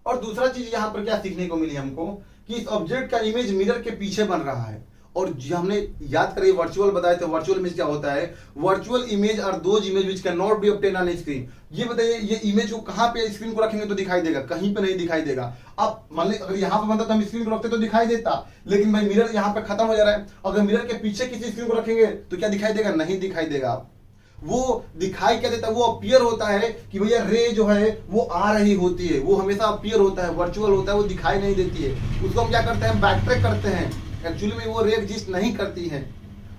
और दूसरा चीज यहाँ पर क्या सीखने को मिली हमको कि इस ऑब्जेक्ट का इमेज मिरर के पीछे बन रहा है। और जो हमने याद करिए वर्चुअल बताए थे, वर्चुअल इमेज क्या होता है, virtual image are those image which cannot be obtain on screen. ये बताइए ये इमेज को कहां पे स्क्रीन को रखेंगे तो दिखाई देगा, कहीं पे नहीं दिखाई देगा। अब मान लीजिए अगर यहाँ पे बनता तो हम स्क्रीन को रखते तो दिखाई देता, लेकिन भाई मिरर यहाँ पे खत्म हो जा रहा है, अगर मिरर के पीछे किसी स्क्रीन को रखेंगे तो क्या दिखाई देगा, नहीं दिखाई देगा। वो दिखाई क्या देता है, वो अपीयर होता है कि भैया रे जो है वो आ रही होती है, वो हमेशा अपीयर होता है, वर्चुअल होता है, वो दिखाई नहीं देती है। उसको हम क्या करते हैं, बैक ट्रैक करते हैं, एक्चुअली में वो रे एग्जिस्ट नहीं करती है।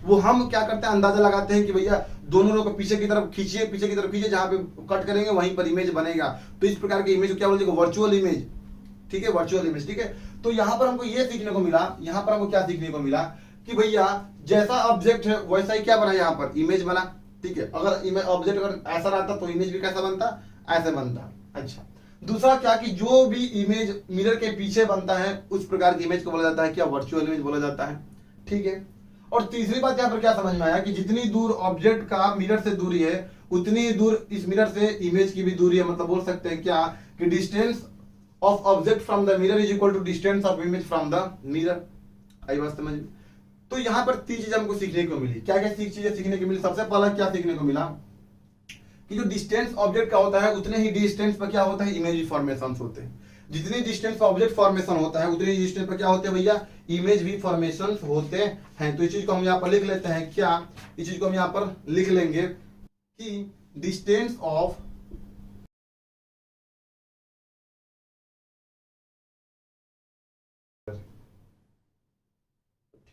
वो हम क्या करते हैं, अंदाजा लगाते हैं कि भैया दोनों लोग को पीछे की तरफ खींचिए, पीछे की तरफ खींचिए, जहां पे कट करेंगे वहीं पर इमेज बनेगा। तो इस प्रकार की इमेज को क्या बोलते हैं, वर्चुअल इमेज, ठीक है, वर्चुअल इमेज, ठीक है। तो यहाँ पर हमको ये सीखने को मिला, यहाँ पर हमको क्या सीखने को मिला कि भैया जैसा ऑब्जेक्ट है वैसा ही क्या बना, यहाँ पर इमेज बना, ठीक है। अगर इमेज ऑब्जेक्ट अगर ऐसा रहता तो इमेज भी कैसा बनता, ऐसे बनता। अच्छा, दूसरा क्या कि जो भी इमेज मिरर के पीछे बनता है उस प्रकार की इमेज को बोला जाता है क्या, वर्चुअल इमेज बोला जाता है, ठीक है। और तीसरी बात यहाँ पर क्या समझ में आया कि जितनी दूर ऑब्जेक्ट का मिरर से दूरी है उतनी ही दूर इस मिरर से इमेज की भी दूरी है। मतलब बोल सकते हैं क्या कि distance of object from the mirror is equal to distance of image from the mirror. आई बात समझ में। तो यहाँ पर तीन चीजें हमको सीखने को मिली। क्या क्या चीजें सीखने को मिली, सबसे पहला क्या सीखने को मिला कि जो डिस्टेंस ऑब्जेक्ट का होता है उतने ही डिस्टेंस पर क्या होता है, इमेज फॉर्मेशन होते हैं। जितनी डिस्टेंस पर ऑब्जेक्ट फॉर्मेशन होता है उतनी डिस्टेंस पर क्या होते हैं भैया, इमेज भी फॉर्मेशन होते हैं। तो इस चीज को हम यहाँ पर लिख लेते हैं क्या, इस चीज को हम यहाँ पर लिख लेंगे कि डिस्टेंस ऑफ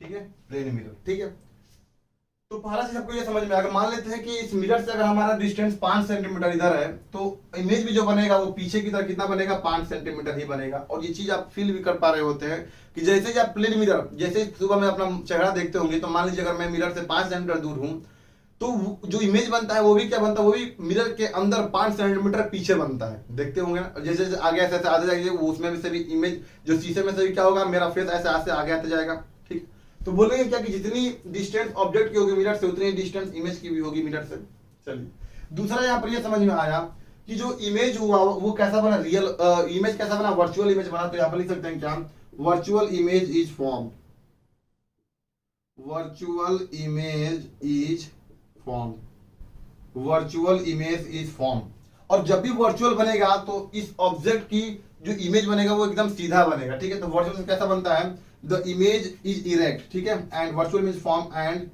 ठीक है, प्लेन मिरर, ठीक है। तो पहला चीज आपको ये समझ में आएगा, मान लेते हैं कि इस मिरर से अगर हमारा डिस्टेंस 5 सेंटीमीटर इधर है तो इमेज भी जो बनेगा वो पीछे की तरफ कितना बनेगा, 5 सेंटीमीटर ही बनेगा। और ये चीज आप फील भी कर पा रहे होते हैं कि जैसे ही आप प्लेन मिरर, जैसे सुबह में अपना चेहरा देखते होंगे तो मान लीजिए अगर मैं मिरर से 5 सेंटीमीटर दूर हूं तो जो इमेज बनता है वो भी क्या बनता है, वो भी मिरर के अंदर 5 सेंटीमीटर पीछे बनता है, देखते होंगे ना। जैसे जैसे आगे ऐसे ऐसे आते जाएंगे उसमें से भी इमेज जो शीशे में से भी क्या होगा, मेरा फेस ऐसे ऐसे आगे आते जाएगा, ठीक। तो बोलेंगे क्या कि जितनी डिस्टेंस ऑब्जेक्ट की होगी मिरर से उतनी डिस्टेंस इमेज की भी होगी मिरर से। चलिए दूसरा यहाँ पर ये समझ में आया कि जो इमेज हुआ वो कैसा बना, रियल इमेज कैसा बना, वर्चुअल इमेज बना। तो यहाँ पर लिख सकते हैं क्या, virtual image is form, virtual image is form, virtual image is form. और जब भी वर्चुअल बनेगा तो इस ऑब्जेक्ट की जो इमेज बनेगा वो एकदम सीधा बनेगा, ठीक है। तो वर्चुअल कैसा बनता है, द इमेज इज इरेक्ट, ठीक है, and virtual image form and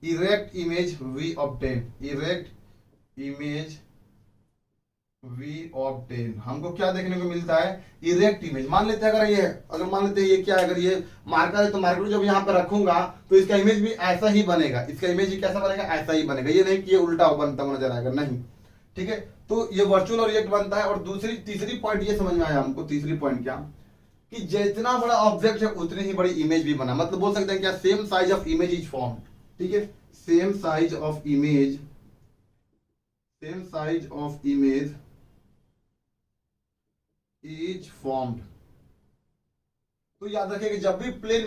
erect image we obtain, erect image we obtain. हमको क्या देखने को मिलता है, इरेक्ट इमेज। मान लेते हैं अगर मान लेते हैं ये क्या है, अगर ये मार्कर है तो मार्कर जब यहाँ पे रखूंगा तो इसका इमेज भी ऐसा ही बनेगा, इसका इमेज भी कैसा बनेगा, ऐसा ही बनेगा। ये नहीं कि ये उल्टा बनता हुआ नजर आएगा, नहीं, ठीक है। तो ये वर्चुअल और इरेक्ट बनता है। और तीसरी पॉइंट ये समझ में आया हमको, तीसरी पॉइंट क्या कि जितना बड़ा ऑब्जेक्ट है उतनी ही बड़ी इमेज भी बना। मतलब बोल सकते हैं क्या, same size of image is form, ठीक है, same size of image, same size of image is formed. तो याद रखिए कि जब भी प्लेन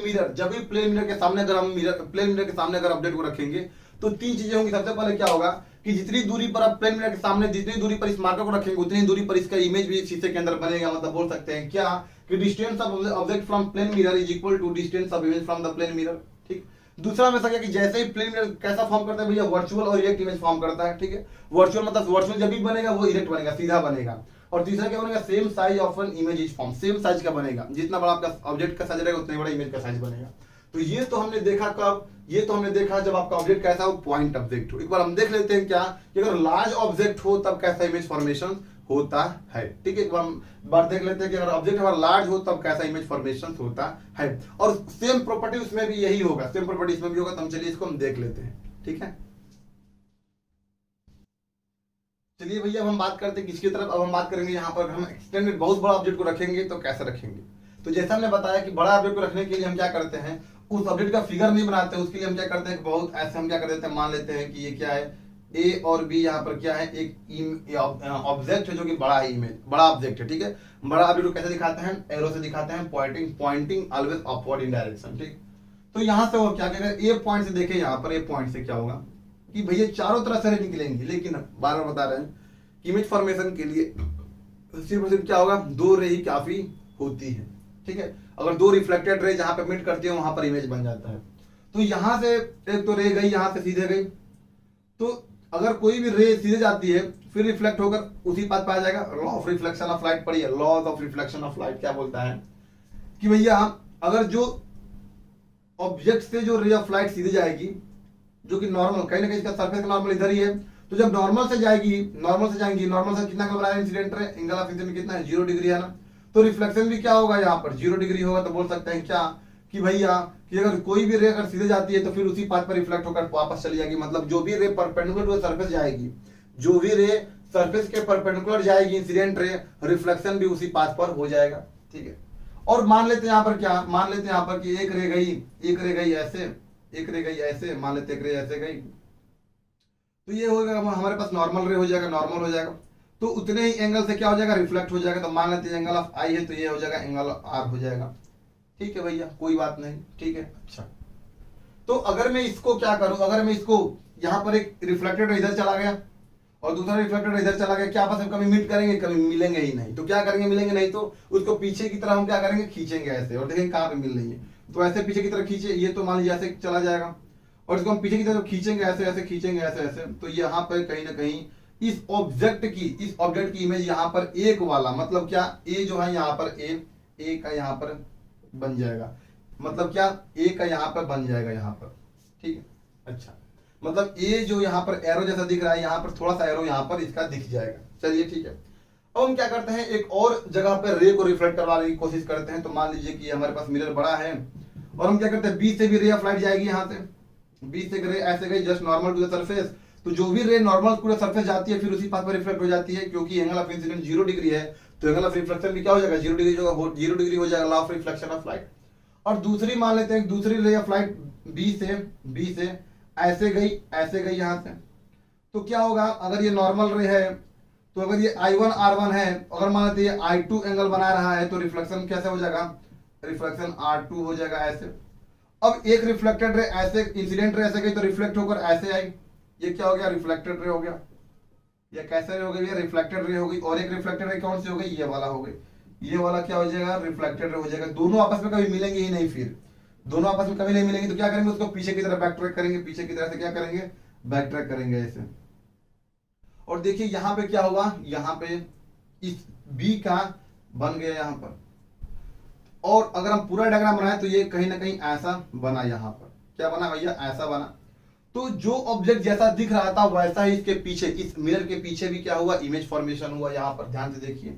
मिरर के सामने अगर हम प्लेन मिरर के सामने अगर ऑब्जेक्ट को रखेंगे तो तीन चीजें होंगी। सबसे पहले क्या होगा कि जितनी दूरी पर आप प्लेन मिरर के सामने जितनी दूरी पर इस मार्कर को रखेंगे उतनी दूरी पर इसका इमेज भी शीशे के अंदर बनेगा। मतलब बोल सकते हैं क्या कि distance of object from plane mirror is equal to distance of image from the plane mirror, ठीक। दूसरा हमेशा क्या कि जैसे ही प्लेन मिरर कैसा फॉर्म करता है भैया, वर्चुअल और इरेक्ट इमेज फॉर्म करता है, ठीक है। वर्चुअल मतलब वर्चुअल जब भी बनेगा वो इरेक्ट बनेगा, सीधा बनेगा। और तीसरा क्या बनेगा, same size of an image is form, same size का बनेगा, जितना बड़ा आपका ऑब्जेक्ट का साइज रहेगा उतना बड़ा इमेज का साइज बनेगा। तो ये तो हमने देखा कब, ये तो हमने देखा जब आपका ऑब्जेक्ट कैसा हो, पॉइंट ऑब्जेक्ट हो। एक बार हम देख लेते हैं क्या कि अगर लार्ज ऑब्जेक्ट हो तब कैसा इमेज फॉर्मेशन होता है, ठीक है। एक बार देख लेते हैं कि अगर ऑब्जेक्ट हमारा लार्ज हो तब कैसा इमेज फॉर्मेशन होता है। और सेम प्रॉपर्टी उसमें भी यही होगा, सेम प्रॉपर्टी इसमें भी होगा। तो हम चलिए इसको हम देख लेते हैं, ठीक है। चलिए भैया अब हम बात करते हैं किसकी तरफ। अब हम बात करेंगे यहाँ पर हम एक्सटेंडेड बहुत बड़ा ऑब्जेक्ट को रखेंगे तो कैसे रखेंगे। तो जैसा हमने बताया कि बड़ा ऑब्जेक्ट को रखने के लिए हम क्या करते हैं, उस ऑब्जेक्ट का फिगर नहीं बनाते हैं, उसके लिए हम क्या करते हैं, बहुत ऐसे हम क्या कर देते हैं, मान लेते हैं कि ये क्या है, ए और बी यहाँ पर क्या है, एक ऑब्जेक्ट है जो कि बड़ा है, इमेज बड़ा ऑब्जेक्ट है, ठीक है। बड़ा ऑब्जेक्ट को कैसे दिखाते हैं, एरो से दिखाते हैं, pointing always upward in direction, ठीक। तो यहाँ से वो क्या करेगा, ए पॉइंट से देखे, यहाँ पर ए पॉइंट से क्या होगा कि भैया चारों तरफ से निकलेंगे, लेकिन बार बार बता रहे हैं कि इमेज फॉर्मेशन के लिए सिर्फ और सिर्फ क्या होगा, दो रे ही काफी होती है, ठीक है। अगर दो रिफ्लेक्टेड रे जहां पे मीट करती है वहां पर इमेज बन जाता है। तो यहां से एक तो रे गई, यहां से सीधे गई, तो अगर कोई भी रे सीधे जाती है फिर रिफ्लेक्ट होकर उसी पाथ पे आ जाएगा। Law of reflection of light पढ़िए, law of reflection of light क्या बोलता है कि भैया अगर जो ऑब्जेक्ट से जो रे ऑफ लाइट सीधे जाएगी, जो कि नॉर्मल कहीं ना कहीं इसका सरफेस का नॉर्मल इधर ही है, तो जब नॉर्मल से जाएगी, नॉर्मल से कितना बना है incident ray, angle of incident कितना है, 0 डिग्री है ना। तो रिफ्लेक्शन भी क्या होगा, यहाँ पर 0 डिग्री होगा। तो बोल सकते हैं क्या कि भैया कि अगर कोई भी रे अगर सीधे जाती है तो फिर उसी पाथ पर रिफ्लेक्ट होकर वापस चली जाएगी। मतलब जो भी रे परपेंडिकुलर टू सरफेस जाएगी, जो भी रे सरफेस के परपेंडिकुलर जाएगी इंसिडेंट रे, रिफ्लेक्शन भी उसी पाथ पर हो जाएगा, ठीक है। और मान लेते हैं यहाँ पर क्या, मान लेते हैं यहाँ पर कि एक रे गई ऐसे, एक रे गई ऐसे, मान लेते एक रे ऐसे गई, तो ये होगा हमारे पास नॉर्मल रे हो जाएगा, तो उतने ही एंगल से क्या हो जाएगा, रिफ्लेक्ट हो जाएगा। तो मान लेते हैं एंगल ऑफ आई है तो ये हो जाएगा एंगल ऑफ आर हो जाएगा, ठीक है भैया, कोई बात नहीं, ठीक है। अच्छा, तो अगर मैं इसको क्या करूं, अगर मैं इसको यहाँ पर एक रिफ्लेक्टेड इधर चला गया और दूसरा रिफ्लेक्टेड इधर चला गया, क्या आपस में कभी मीट करेंगे, कभी मिलेंगे ही नहीं। तो क्या करेंगे, मिलेंगे नहीं, तो उसको पीछे की तरफ हम क्या करेंगे, खींचेंगे ऐसे, और देखेंगे कहाँ पे मिल रही है। तो ऐसे पीछे की तरफ खींचे, ये तो मान लीजिए ऐसे चला जाएगा, और इसको हम पीछे की तरफ खींचेंगे ऐसे खींचेंगे ऐसे, तो यहाँ पर कहीं ना कहीं इस ऑब्जेक्ट की इमेज यहाँ पर एक वाला, मतलब क्या, ए जो है यहाँ पर ए का यहाँ पर बन जाएगा, मतलब क्या, ए का यहाँ पर बन जाएगा यहाँ पर, ठीक है। अच्छा, मतलब ए जो यहाँ पर एरो जैसा दिख रहा है, यहाँ पर थोड़ा सा एरो यहाँ पर इसका दिख जाएगा, चलिए ठीक है। अब हम क्या करते हैं, एक और जगह पर रे को रिफ्लेक्ट करवाने की कोशिश करते हैं। तो मान लीजिए कि हमारे पास मिरर बड़ा है और हम क्या करते हैं, बी से भी रे ऑफ लाइट जाएगी, यहाँ से बी से रे ऐसे गई just normal to the surface. तो जो भी रे नॉर्मल टू द सरफेस जाती है फिर उसी पाथ पर रिफ्लेक्ट हो जाती है, क्योंकि एंगल ऑफ इंसिडेंट 0 डिग्री है, तो एंगल ऑफ रिफ्लेक्शन भी क्या हो जाएगा, 0 डिग्री हो जाएगा, law of reflection of light. और दूसरी मान लेते हैं, दूसरी रे ऑफ लाइट बी से ऐसे गई यहाँ से, तो क्या होगा, अगर ये नॉर्मल रे है तो अगर ये I1 R1 है, अगर मान लेते हैं I2 एंगल बना रहा है, तो रिफ्लेक्शन कैसे हो जाएगा, रिफ्लेक्शन R2 हो जाएगा ऐसे। अब एक रिफ्लेक्टेड रे ऐसे, इंसिडेंट रे ऐसे गई तो रिफ्लेक्ट होकर ऐसे आई, ये क्या हो गया, रिफ्लेक्टेड रे हो गया। ये कैसे रे हो गई, ये रिफ्लेक्टेड रे हो गई। और एक रिफ्लेक्टेड रे कौन सी हो गई, ये वाला हो गई, ये वाला क्या हो जाएगा, रिफ्लेक्टेड रे हो जाएगा। दोनों आपस में कभी मिलेंगे ही नहीं, फिर दोनों आपस में कभी नहीं मिलेंगे, तो क्या करेंगे, उसको पीछे की तरफ बैक ट्रैक करेंगे, पीछे की तरफ से क्या करेंगे, बैक ट्रैक करेंगे ऐसे। और देखिए यहाँ पे क्या हुआ, यहाँ पे इस बी का बन गया यहाँ पर, और अगर हम पूरा डायग्राम बनाए तो ये कहीं ना कहीं ऐसा बना, यहाँ पर क्या बना भैया, ऐसा बना। तो जो ऑब्जेक्ट जैसा दिख रहा था वैसा ही इसके पीछे, इस मिरर के पीछे भी क्या हुआ, इमेज फॉर्मेशन हुआ, यहाँ पर ध्यान से देखिए।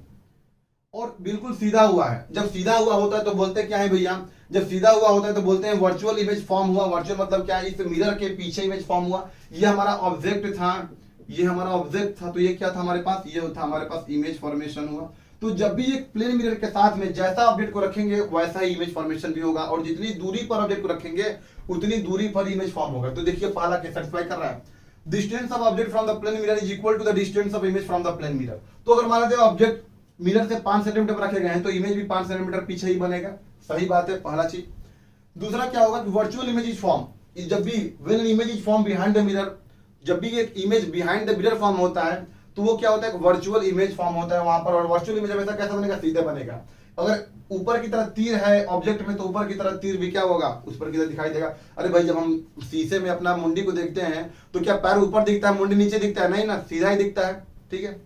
और बिल्कुल सीधा हुआ है। जब सीधा हुआ होता है तो बोलते क्या है भैया, जब सीधा हुआ होता है तो बोलते हैं वर्चुअल इमेज फॉर्म हुआ। वर्चुअल मतलब क्या है, इस मिरर के पीछे इमेज फॉर्म हुआ। ये हमारा ऑब्जेक्ट था, तो ये क्या था हमारे पास, ये था हमारे पास इमेज फॉर्मेशन हुआ। तो जब भी एक प्लेन मिरर के साथ में जैसा ऑब्जेक्ट को रखेंगे वैसा ही इमेज फॉर्मेशन भी होगा, और जितनी दूरी पर ऑब्जेक्ट को रखेंगे उतनी दूरी पर इमेज फॉर्म होगा। तो देखिए पहला केस सेटिस्फाई कर रहा है, distance of object from the plane mirror is equal to the distance of image from the plane mirror. तो अगर मान लेते हैं ऑब्जेक्ट मिरर से 5 सेंटीमीटर रखे गए हैं तो इमेज भी 5 सेंटीमीटर पीछे ही बनेगा, सही बात है, पहला चीज। दूसरा क्या होगा कि वर्चुअल इमेज इज फॉर्म, जब भी when an image is form behind the mirror, जब भी एक image behind the mirror form होता है तो वो क्या होता है, वर्चुअल इमेज फॉर्म होता है वहां पर। और वर्चुअल इमेज हमेशा कैसा बनेगा, सीधे बनेगा। अगर ऊपर की तरफ तीर है ऑब्जेक्ट में तो ऊपर की तरफ तीर भी क्या होगा, उस पर की तरफ दिखाई देगा। अरे भाई जब हम शीशे में अपना मुंडी को देखते हैं तो क्या पैर ऊपर दिखता है मुंडी नीचे दिखता है, नहीं ना, सीधा ही दिखता है, ठीक है।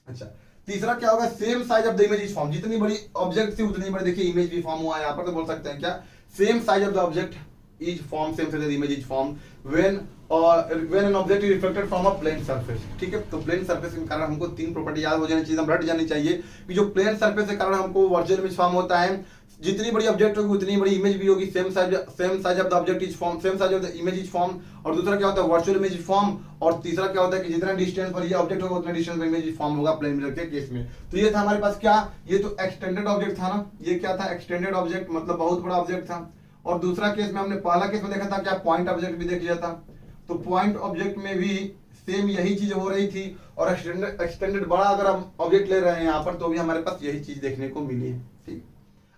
अच्छा, तीसरा क्या होगा, same size of the image is form, जितनी बड़ी ऑब्जेक्ट थी उतनी बड़ी देखिए इमेज भी फॉर्म हुआ है। यहाँ पर तो बोल सकते हैं क्या, same size of the object is form, same size of the image is form when an object is reflected from a plane surface, ठीक है। तो प्लेन सरफेस के कारण हमको तीन प्रॉपर्टी याद हो जानी चाहिए, हम रट जानी चाहिए कि जो प्लेन सरफेस के कारण हमको वर्चुअल इमेज फॉर्म होता है, जितनी बड़ी ऑब्जेक्ट होगी उतनी बड़ी इमेज भी होगी, same size of the object is form, same size of the image is form. और दूसरा क्या होता है, वर्चुअल इमेज इज फॉर्म। और तीसरा क्या होता है कि जितना डिस्टेंस पर ये ऑब्जेक्ट होगा उतना डिस्टेंस पर इमेज इज फॉर्म होगा प्लेन मिरर के केस में। तो ये था हमारे पास क्या, ये तो एक्सटेंडेड ऑब्जेक्ट था ना, ये क्या था, एक्सटेंडेड ऑब्जेक्ट मतलब बहुत बड़ा ऑब्जेक्ट था। और दूसरा केस में हमने पहला केस में देखा था क्या, पॉइंट ऑब्जेक्ट भी देख लिया था। तो पॉइंट ऑब्जेक्ट में भी सेम यही चीज हो रही थी, और एक्सटेंडेड बड़ा अगर हम ऑब्जेक्ट ले रहे हैं यहाँ पर तो भी हमारे पास यही चीज देखने को मिली है, ठीक।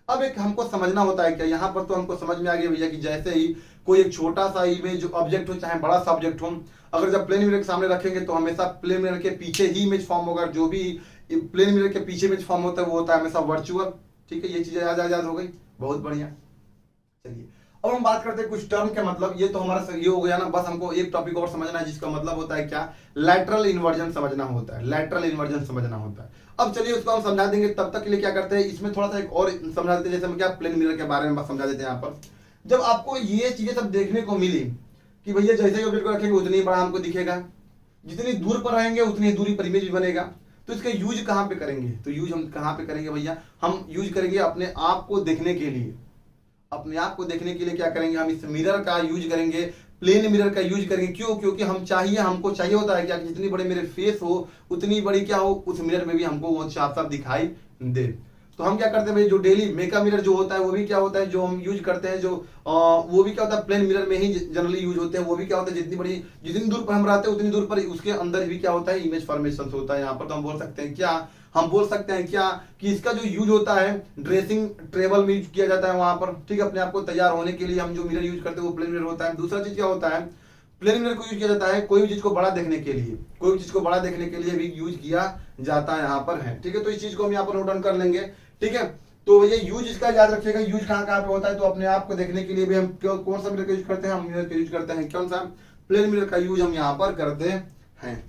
अब एक हमको समझना होता है क्या, यहाँ पर तो हमको समझ में आ गया भैया कि जैसे ही कोई एक छोटा सा इमेज ऑब्जेक्ट हो चाहे बड़ा सा ऑब्जेक्ट हो, अगर जब प्लेन मिरर के सामने रखेंगे तो हमेशा प्लेन मिरर के पीछे ही इमेज फॉर्म होगा। जो भी प्लेन मिरर के पीछे इमेज फॉर्म होता है वो होता है हमेशा वर्चुअल, ठीक है। ये चीजें याद हो गई, बहुत बढ़िया। चलिए अब हम बात करते हैं कुछ टर्म के मतलब, ये तो हमारा ये हो गया ना, बस हमको एक टॉपिक और समझना है जिसका मतलब होता है क्या, लैटरल इन्वर्जन समझना होता है, लैटरल इन्वर्जन समझना होता है। अब चलिए उसको हम समझा देंगे, तब तक के लिए क्या करते हैं, इसमें थोड़ा सा एक और समझा देते हैं, जैसे हम क्या प्लेन मिरर के बारे में बस समझा देते हैं। यहाँ पर जब आपको ये चीजें सब देखने को मिली कि भैया जैसे ही ऑब्जेक्ट को रखेंगे उतनी बड़ा हमको दिखेगा, जितनी दूर पर रहेंगे उतनी दूरी पर इमेज भी बनेगा। तो इसका यूज कहाँ पे करेंगे, तो यूज हम कहाँ पे करेंगे भैया, हम यूज करेंगे अपने आप को देखने के लिए। अपने आप को देखने के लिए क्या करेंगे, हम इस मिरर का यूज करेंगे, प्लेन मिरर का यूज करेंगे। क्यों, क्योंकि हमको चाहिए होता है क्या, जितनी बड़ी मेरे फेस हो उतनी बड़ी क्या हो उस मिरर में भी हमको वो साफ साफ दिखाई दे। तो हम क्या करते हैं भाई, जो डेली मेकअप मिरर जो होता है वो भी क्या होता है, जो हम यूज करते हैं, जो वो भी क्या होता है प्लेन मिरर में ही जनरली यूज होते हैं। वो भी क्या होता है, जितनी दूर पर हम रहते हैं उतनी दूर पर उसके अंदर भी क्या होता है, इमेज फॉर्मेशन होता है। यहाँ पर तो हम बोल सकते हैं क्या, कि इसका जो यूज होता है ड्रेसिंग टेबल में यूज किया जाता है वहां पर, ठीक है। अपने आप को तैयार होने के लिए हम जो मिरर यूज करते हैं वो प्लेन मिरर होता है। दूसरा चीज क्या होता है, प्लेन मिरर को यूज किया जाता है कोई भी चीज को बड़ा देखने के लिए, कोई भी चीज को बड़ा देखने के लिए भी यूज किया जाता है यहाँ पर है, ठीक है। तो इस चीज को हम यहाँ पर नोट डाउन कर लेंगे, ठीक है। तो ये यूज इसका याद रखिएगा, यूज कहाँ कहाँ पे होता है। तो अपने आप को देखने के लिए भी हम कौन सा मिरर का यूज करते हैं, हम मिरर का यूज करते हैं, कौन सा, प्लेन मिरर का यूज हम यहाँ पर करते हैं।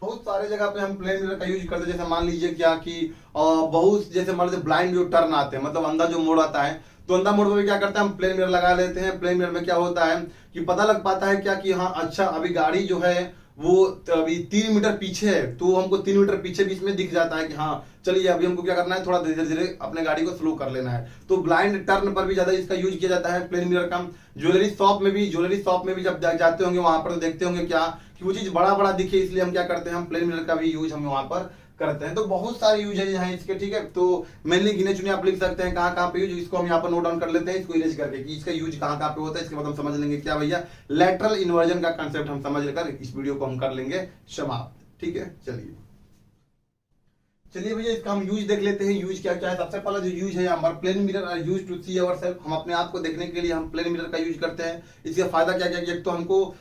बहुत सारे जगह पे हम प्लेन मिरर का यूज करते हैं। जैसे मान लीजिए क्या कि बहुत जैसे मान लीजिए ब्लाइंड जो टर्न आते हैं, मतलब अंधा जो मोड़ आता है, तो अंधा मोड़ में क्या करते हैं हम प्लेन मिरर लगा लेते हैं। प्लेन मिरर में क्या होता है कि पता लग पाता है क्या कि हाँ अच्छा अभी गाड़ी जो है वो अभी 3 मीटर पीछे है, तो हमको 3 मीटर पीछे बीच में दिख जाता है कि हाँ चलिए अभी हमको क्या करना है, थोड़ा धीरे धीरे अपने गाड़ी को स्लो कर लेना है। तो ब्लाइंड टर्न पर भी ज्यादा इसका यूज किया जाता है प्लेन मिरर का। ज्वेलरी शॉप में भी जब जाते होंगे वहां पर तो देखते होंगे क्या कि वो चीज बड़ा बड़ा दिखे, इसलिए हम क्या करते हैं, हम प्लेन मिरर का भी यूज हम वहां पर करते हैं। तो बहुत सारे यूज है यहाँ इसके, ठीक है। तो मेनली गिने चुने आप लिख सकते हैं कहाँ कहाँ पे यूज, इसको हम यहाँ पर नोट डाउन कर लेते हैं, इसको इरेज करके कि इसका यूज कहाँ कहाँ पे होता है। इसके बाद हम समझ लेंगे क्या भैया, लैटरल इन्वर्जन का कंसेप्ट हम समझ लेकर इस वीडियो को हम कर लेंगे समाप्त, ठीक है। चलिए भैया इसका हम यूज देख लेते हैं, यूज क्या क्या है। सबसे पहला जो यूज है हमारा plane mirror are use to see ourself, हम अपने आप को देखने के लिए हम प्लेन मिरर का यूज करते हैं। इसका फायदा क्या क्या, एक तो हमको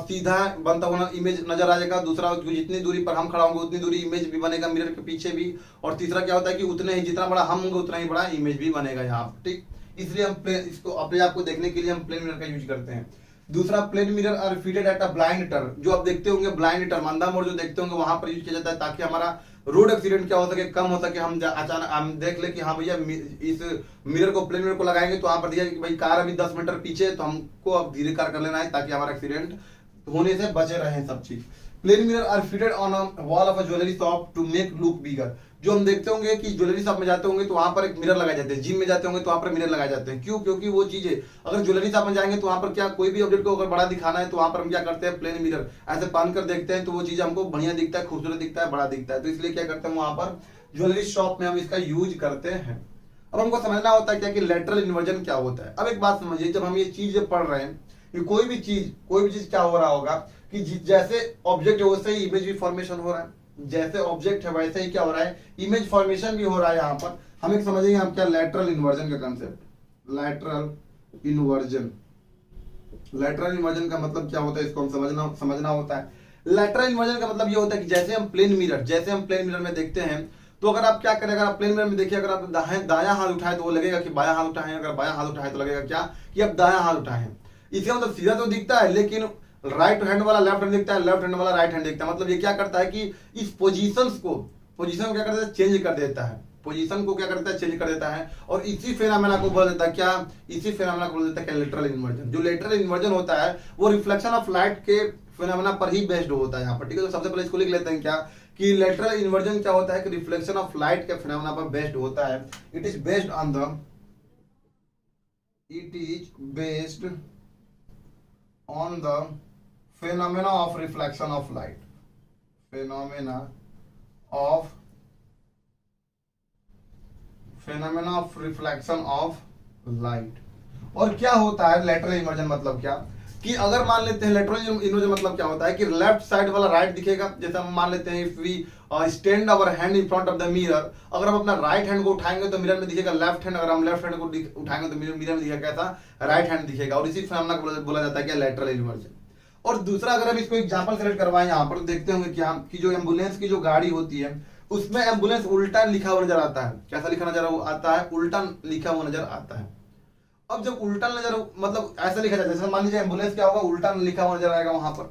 सीधा बनता हुआ इमेज नजर आ जाएगा, दूसरा जितनी दूरी पर हम खड़ा होंगे उतनी दूरी इमेज भी बनेगा मिरर के पीछे भी, और तीसरा क्या होता है कि उतने ही जितना बड़ा हम होंगे उतना ही बड़ा इमेज भी बनेगा यहाँ पर, ठीक। इसलिए हम इसको अपने आप को देखने के लिए हम प्लेन मिरर का यूज करते हैं। दूसरा plane mirror are fitted at a blind turn, जो आप देखते होंगे ब्लाइंड टर्न अंधा मोड़ जो देखते होंगे वहां पर यूज किया जाता है, ताकि हमारा रोड एक्सीडेंट क्या हो सके, कम हो सके। हम अचानक हम देख ले कि हाँ भैया इस मिरर को प्लेन मिरर को लगाएंगे तो वहां पर दिया कि भाई कार अभी 10 मीटर पीछे है, तो हमको अब धीरे कार कर लेना है ताकि हमारा एक्सीडेंट होने से बचे रहे सब चीज। Plane mirror are fitted on a wall of a jewellery shop to make look bigger, जो हम देखते होंगे कि ज्वेलरी शॉप में जाते होंगे तो वहां पर एक मिरर लगाए जाते हैं, जिम में जाते होंगे तो वहां पर मिरर लगाए जाते हैं। क्यों, क्योंकि वो चीजें अगर ज्वेलरी शॉप में जाएंगे तो वहां पर क्या कोई भी ऑब्जेक्ट को अगर बड़ा दिखाना है तो वहां पर हम क्या करते हैं, प्लेन मिरर ऐसे पान कर देखते हैं तो वो चीज हमको बढ़िया दिखता है, खूबसूरत दिखता है, बड़ा दिखता है। तो इसलिए क्या करते हैं वहां पर ज्वेलरी शॉप में हम इसका यूज करते हैं। अब हमको समझना होता है क्या कि लैटरल इन्वर्जन क्या होता है। अब एक बात समझिए, जब हम ये चीज पढ़ रहे हैं कि कोई भी चीज क्या हो रहा होगा कि जैसे ऑब्जेक्ट है वैसे ही इमेज भी फॉर्मेशन हो रहा है, जैसे ऑब्जेक्ट है वैसे ही क्या हो रहा है, इमेज फॉर्मेशन भी हो रहा है। यहाँ पर हम एक समझेंगे हम क्या, लैटरल इन्वर्जन का कंसेप्ट। लैटरल इन्वर्जन का मतलब क्या होता है, इसको हम समझना होता है। लैटरल इन्वर्जन का मतलब ये होता है कि जैसे हम प्लेन मिरर में देखते हैं तो तो अगर आप क्या करें, अगर आप प्लेन मिरर में देखिए, अगर आप दायां हाथ उठाए तो वो लगेगा कि बायां हाथ उठाए हैं, अगर बायां हाथ उठाए तो लगेगा क्या कि आप दायां हाथ उठाए हैं। इसका मतलब सीधा तो दिखता है, लेकिन राइट हैंड वाला लेफ्ट हैंड दिखता है, लेफ्ट हैंड वाला राइट हैंड दिखता है। मतलब ये क्या करता है कि इस पोजीशन को क्या करता है, चेंज कर देता है, पोजीशन को क्या करता है, चेंज कर देता है। और इसी फेनोमेना को बोल देता है क्या, इसी फेनोमेना को बोल देता है लेटरल इन्वर्जन। जो लेटरल इन्वर्जन होता है वो रिफ्लेक्शन ऑफ लाइट के फेनोमेना पर ही बेस्ड होता है यहाँ पर, ठीक है। तो सबसे पहले इसको लिख लेते हैं क्या कि लेटरल इन्वर्जन क्या होता है कि रिफ्लेक्शन ऑफ लाइट के फेनोमेना पर बेस्ड होता है। It is based on the phenomena of reflection of light, phenomena of reflection of light। और क्या होता है लेटरल इन्वर्जन, मतलब क्या कि अगर मान लेते हैं लेटरल इन्वर्जन मतलब क्या होता है कि लेफ्ट साइड वाला राइट दिखेगा। जैसे हम मान लेते हैं if we stand our hand in front of the mirror, अगर हम अपना राइट हैंड को उठाएंगे तो मिरर में दिखेगा लेफ्ट हैंड, अगर हम लेफ्ट हैंड को उठाएंगे तो मिरर में दिखेगा कैसा, राइट हैंड दिखेगा। और इसी फेनोमेना को बोला जाता है क्या, लेटरल इन्वर्जन। और दूसरा अगर हम इसको एग्जांपल सेलेक्ट करवाएं यहाँ पर, तो देखते होंगे क्या कि जो एम्बुलेंस की जो गाड़ी होती है उसमें एम्बुलेंस उल्टा लिखा हुआ नजर आता है। कैसा लिखा नजर आता है, उल्टा लिखा हुआ नजर आता है। अब जब उल्टा नजर मतलब ऐसा लिखा जाता है, जैसे मान लीजिए एम्बुलेंस क्या होगा, उल्टा लिखा हुआ नजर आएगा वहां पर।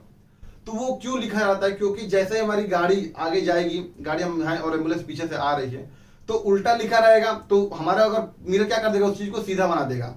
तो वो क्यों लिखा जाता है, क्योंकि जैसे हमारी गाड़ी आगे जाएगी, गाड़ी हम यहाँ और एम्बुलेंस पीछे से आ रही है, तो उल्टा लिखा रहेगा तो हमारा अगर मिरर क्या कर देगा, उस चीज को सीधा बना देगा।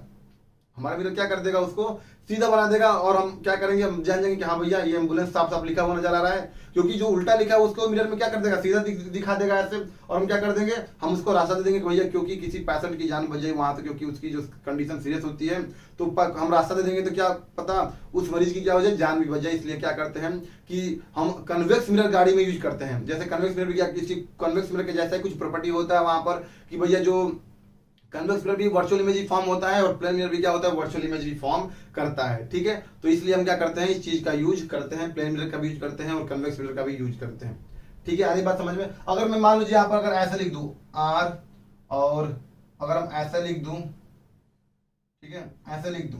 हमारा मिरर क्या कर देगा, उसको सीधा बना देगा। और हम क्या करेंगे, हम जान जाएंगे कि हाँ भैया ये एम्बुलेंस साफ साफ लिखा हुआ नजर आ रहा है, क्योंकि जो उल्टा लिखा है उसको मिरर में क्या कर देगा, सीधा दिखा देगा ऐसे। और हम क्या कर देंगे, हम उसको रास्ता दे देंगे कि भैया क्योंकि किसी पेशेंट की जान बच जाए वहां से, क्योंकि उसकी जो कंडीशन सीरियस होती है, तो हम रास्ता दे देंगे तो क्या पता उस मरीज की क्या हो जाए, जान भी बच जाए। इसलिए क्या करते हैं कि हम कन्वेक्स मिरर गाड़ी में यूज करते हैं। जैसे कन्वेक्स मिरर क्या, किसी कन्वेक्स मिरर के जैसा कुछ प्रॉपर्टी होता है वहां पर कि भैया जो कन्वेक्स मिरर भी वर्चुअल इमेज ही फॉर्म होता है और प्लेन मिरर भी क्या होता है, वर्चुअल इमेज ही फॉर्म करता है, ठीक है। तो इसलिए हम क्या करते हैं, इस चीज का यूज करते हैं, प्लेन मिरर का भी यूज करते हैं और कन्वेक्स मिरर का भी यूज करते हैं, ठीक है। आधी बात समझ में। अगर मैं मान लीजिए यहाँ पर अगर ऐसा लिख दूं आर, और अगर हम ऐसा लिख दूं, ठीक है, ऐसा लिख दूं,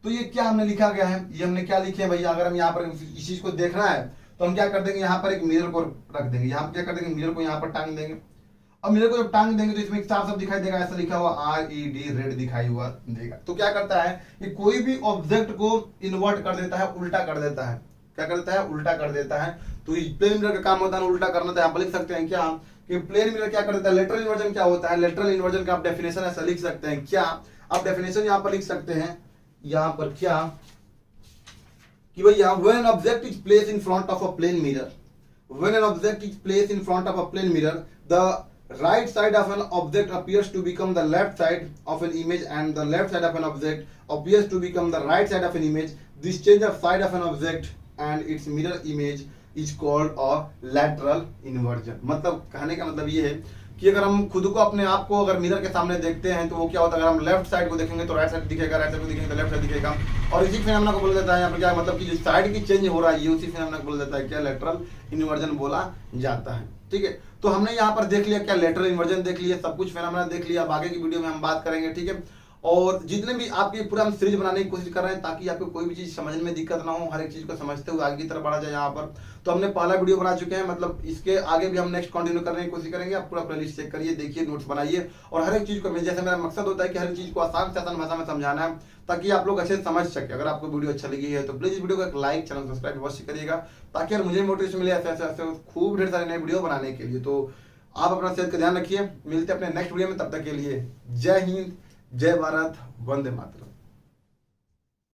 तो ये क्या हमने लिखा गया है, ये हमने क्या लिखे भैया। अगर हम यहाँ पर इस चीज को देखना है तो हम क्या कर देंगे, यहाँ पर एक मिरर को रख देंगे, यहाँ पर क्या कर देंगे, मिरर को यहाँ पर टांग देंगे। अब मिरर को जब टांग देंगे तो इसमें साफ साफ दिखाई देगा, ऐसा लिखा हुआ RED, रेड दिखाई हुआ देगा। तो क्या करता है, ये कोई भी ऑब्जेक्ट को इन्वर्ट कर देता है, उल्टा कर देता है। क्या करता है, उल्टा कर देता है। तो इस प्लेन मिरर का काम होता है उल्टा करना। तो आप लिख सकते हैं क्या कि प्लेन मिरर क्या कर देता है, लेटरल इन्वर्जन क्या होता है। लेटरल इन्वर्जन का आप डेफिनेशन ऐसा लिख सकते हैं क्या, आप डेफिनेशन यहाँ पर लिख सकते हैं, यहाँ पर क्या कि भैया when an object is placed in front of a plane mirror, when an object is placed in front of a plane mirror, the right side of an object appears to become the left side of an image and the left side of an object appears to become the right side of an image. This change of side of an object and its mirror image is called a lateral inversion। मतलब कहने का मतलब ये है कि अगर हम खुद को अपने आप को अगर मिरर के सामने देखते हैं तो वो क्या होता है, अगर हम लेफ्ट साइड को देखेंगे तो राइट साइड दिखेगा, राइट साइड को देखेंगे तो लेफ्ट साइड दिखेगा। और इसी फेनोमेना को बोला जाता है यहाँ पर क्या, मतलब कि जो साइड की चेंज हो रहा है, ये उसी फेनोमेना को बोला जाता है क्या, लेटरल इन्वर्जन बोला जाता है, ठीक है। तो हमने यहाँ पर देख लिया क्या, लेटरल इन्वर्जन देख लिया, सब कुछ फेनोमेना देख लिया। अब आगे की वीडियो में हम बात करेंगे, ठीक है। और जितने भी आपके पूरा हम सीरीज बनाने की कोशिश कर रहे हैं ताकि आपको कोई भी चीज समझने में दिक्कत ना हो, हर एक चीज को समझते हुए आगे की तरफ बढ़ा जाए। यहाँ पर तो हमने पहला वीडियो बना चुके हैं, मतलब इसके आगे भी हम नेक्स्ट कंटिन्यू करने की कोशिश करेंगे। आप पूरा प्लेलिस्ट चेक करिए, देखिए, नोट्स बनाइए और हर एक चीज को, जैसे मेरा मकसद होता है कि हर एक चीज को आसान से आसान भाषा में समझाना है ताकि आप लोग अच्छे से समझ सके। अगर आपको वीडियो अच्छा लगी है तो प्लीज इस वीडियो को एक लाइक, चैनल सब्सक्राइब अवश्य करिएगा ताकि यार मुझे मोटिवेशन मिले ऐसे ऐसे खूब ढेर सारे नए वीडियो बनाने के लिए। तो आप अपना सेहत का ध्यान रखिए, मिलते हैं अपने नेक्स्ट वीडियो में, तब तक के लिए जय हिंद, जय भारत, वंदे मातरम।